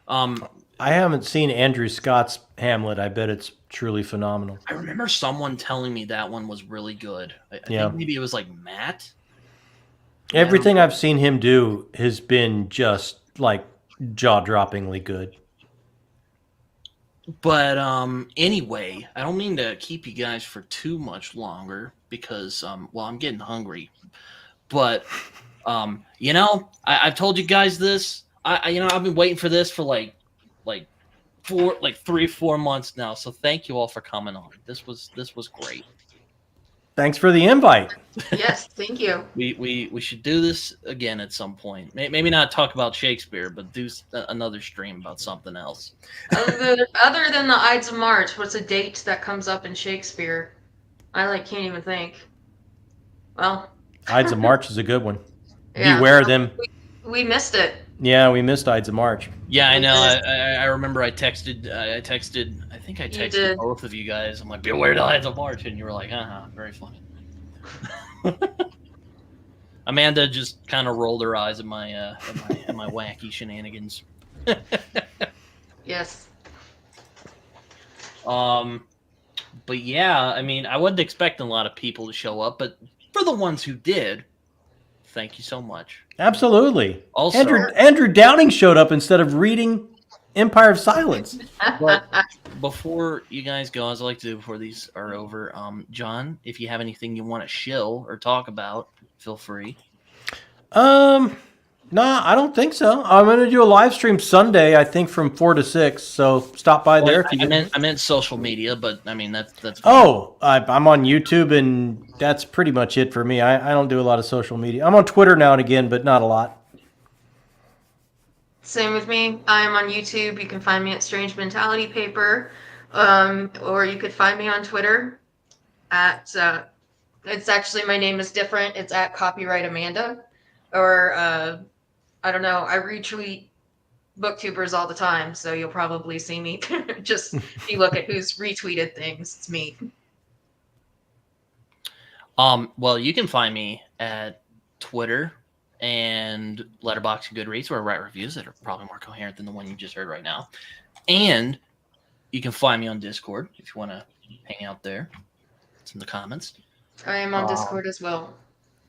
C: I haven't seen Andrew Scott's Hamlet. I bet it's truly phenomenal.
A: I remember someone telling me that one was really good. I think maybe it was like Matt.
C: Everything I've seen him do has been just like jaw-droppingly good.
A: But anyway, I don't mean to keep you guys for too much longer because I'm getting hungry. But I've told you guys this. I've been waiting for this for like 3-4 months now. So thank you all for coming on. This was great.
C: Thanks for the invite.
B: Yes, thank you.
A: We should do this again at some point. Maybe not talk about Shakespeare, but do another stream about something else.
B: Other than the Ides of March, what's a date that comes up in Shakespeare? I can't even think. Well,
C: Ides of March is a good one.
B: Yeah,
C: Beware them.
B: We missed it.
C: Yeah, we missed Ides of March.
A: Yeah, I know. I remember I texted. I think I texted both of you guys. I'm like, beware the Ides of March, and you were like, very funny. Amanda just kind of rolled her eyes at my at my wacky shenanigans.
B: Yes.
A: But yeah, I mean, I wasn't expecting a lot of people to show up, but for the ones who did, thank you so much.
C: Absolutely.
A: Also,
C: Andrew Downing showed up instead of reading Empire of Silence.
A: but before you guys go, as I like to do before these are over, John, if you have anything you want to shill or talk about, feel free.
C: No, I don't think so. I'm going to do a live stream Sunday, I think from 4 to 6. So stop by there if you.
A: I meant social media, but I mean that's.
C: Oh, I'm on YouTube, and that's pretty much it for me. I don't do a lot of social media. I'm on Twitter now and again, but not a lot.
B: Same with me. I'm on YouTube. You can find me at StrangeMentalityPaper, or you could find me on Twitter at. It's actually, my name is different. It's at Copyright Amanda, or I don't know. I retweet booktubers all the time, so you'll probably see me. Just if you look at who's retweeted things, it's me.
A: Well, you can find me at Twitter and Letterboxd and Goodreads, where I write reviews that are probably more coherent than the one you just heard right now. And you can find me on Discord if you want to hang out there. It's in the comments.
B: I am on Discord as well.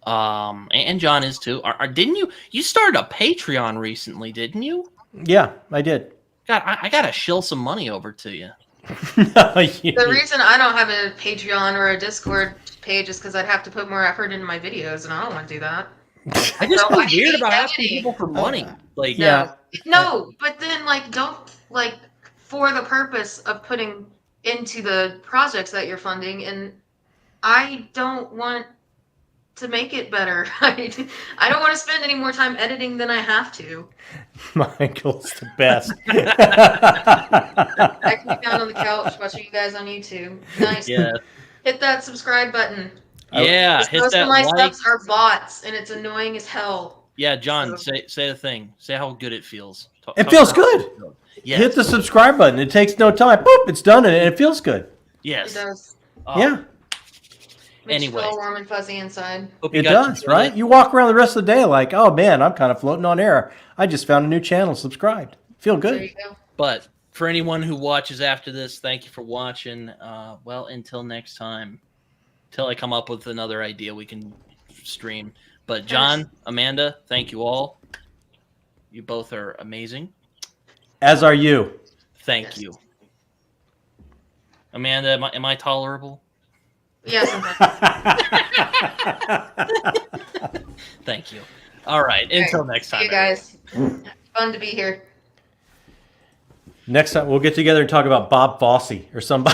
A: And John is too. Didn't you started a Patreon recently, didn't you?
C: Yeah, I did.
A: God, I gotta shill some money over to you.
B: The reason I don't have a Patreon or a Discord page is because I'd have to put more effort into my videos, and I don't want to do that.
A: I just feel weird about asking people for money. Like,
B: no, but then don't for the purpose of putting into the projects that you're funding, and I don't want to make it better. I don't want to spend any more time editing than I have to.
C: Michael's the best.
B: I can be down on the couch watching you guys on YouTube. Nice.
A: Yeah.
B: Hit that subscribe button.
A: Yeah, hit
B: Most
A: that
B: of my
A: like.
B: subs are bots, and it's annoying as hell.
A: Yeah, John,
B: So-
A: say the thing. Say how good it feels.
C: It feels good.
A: Yes.
C: Hit the subscribe button. It takes no time. Boop, it's done, and it feels good.
A: Yes.
B: It does.
C: Yeah,
B: Makes you
A: Anyway.
B: feel warm and fuzzy inside.
A: Hope you
C: it
A: guys
C: does,
A: enjoyed
C: right?
A: it.
C: You walk around the rest of the day like, oh man, I'm kind of floating on air. I just found a new channel, subscribed. Feel
B: There
C: good.
B: you go.
A: But for anyone who watches after this, thank you for watching. Well, until next time, till I come up with another idea we can stream. But John, Amanda, thank you all. You both are amazing.
C: As are you.
A: Thank
B: Yes.
A: you. Amanda, am I tolerable?
B: Yes,
A: Thank you. All right. Until next time.
B: See you guys. Fun to be here.
C: Next time we'll get together and talk about Bob Fosse or somebody.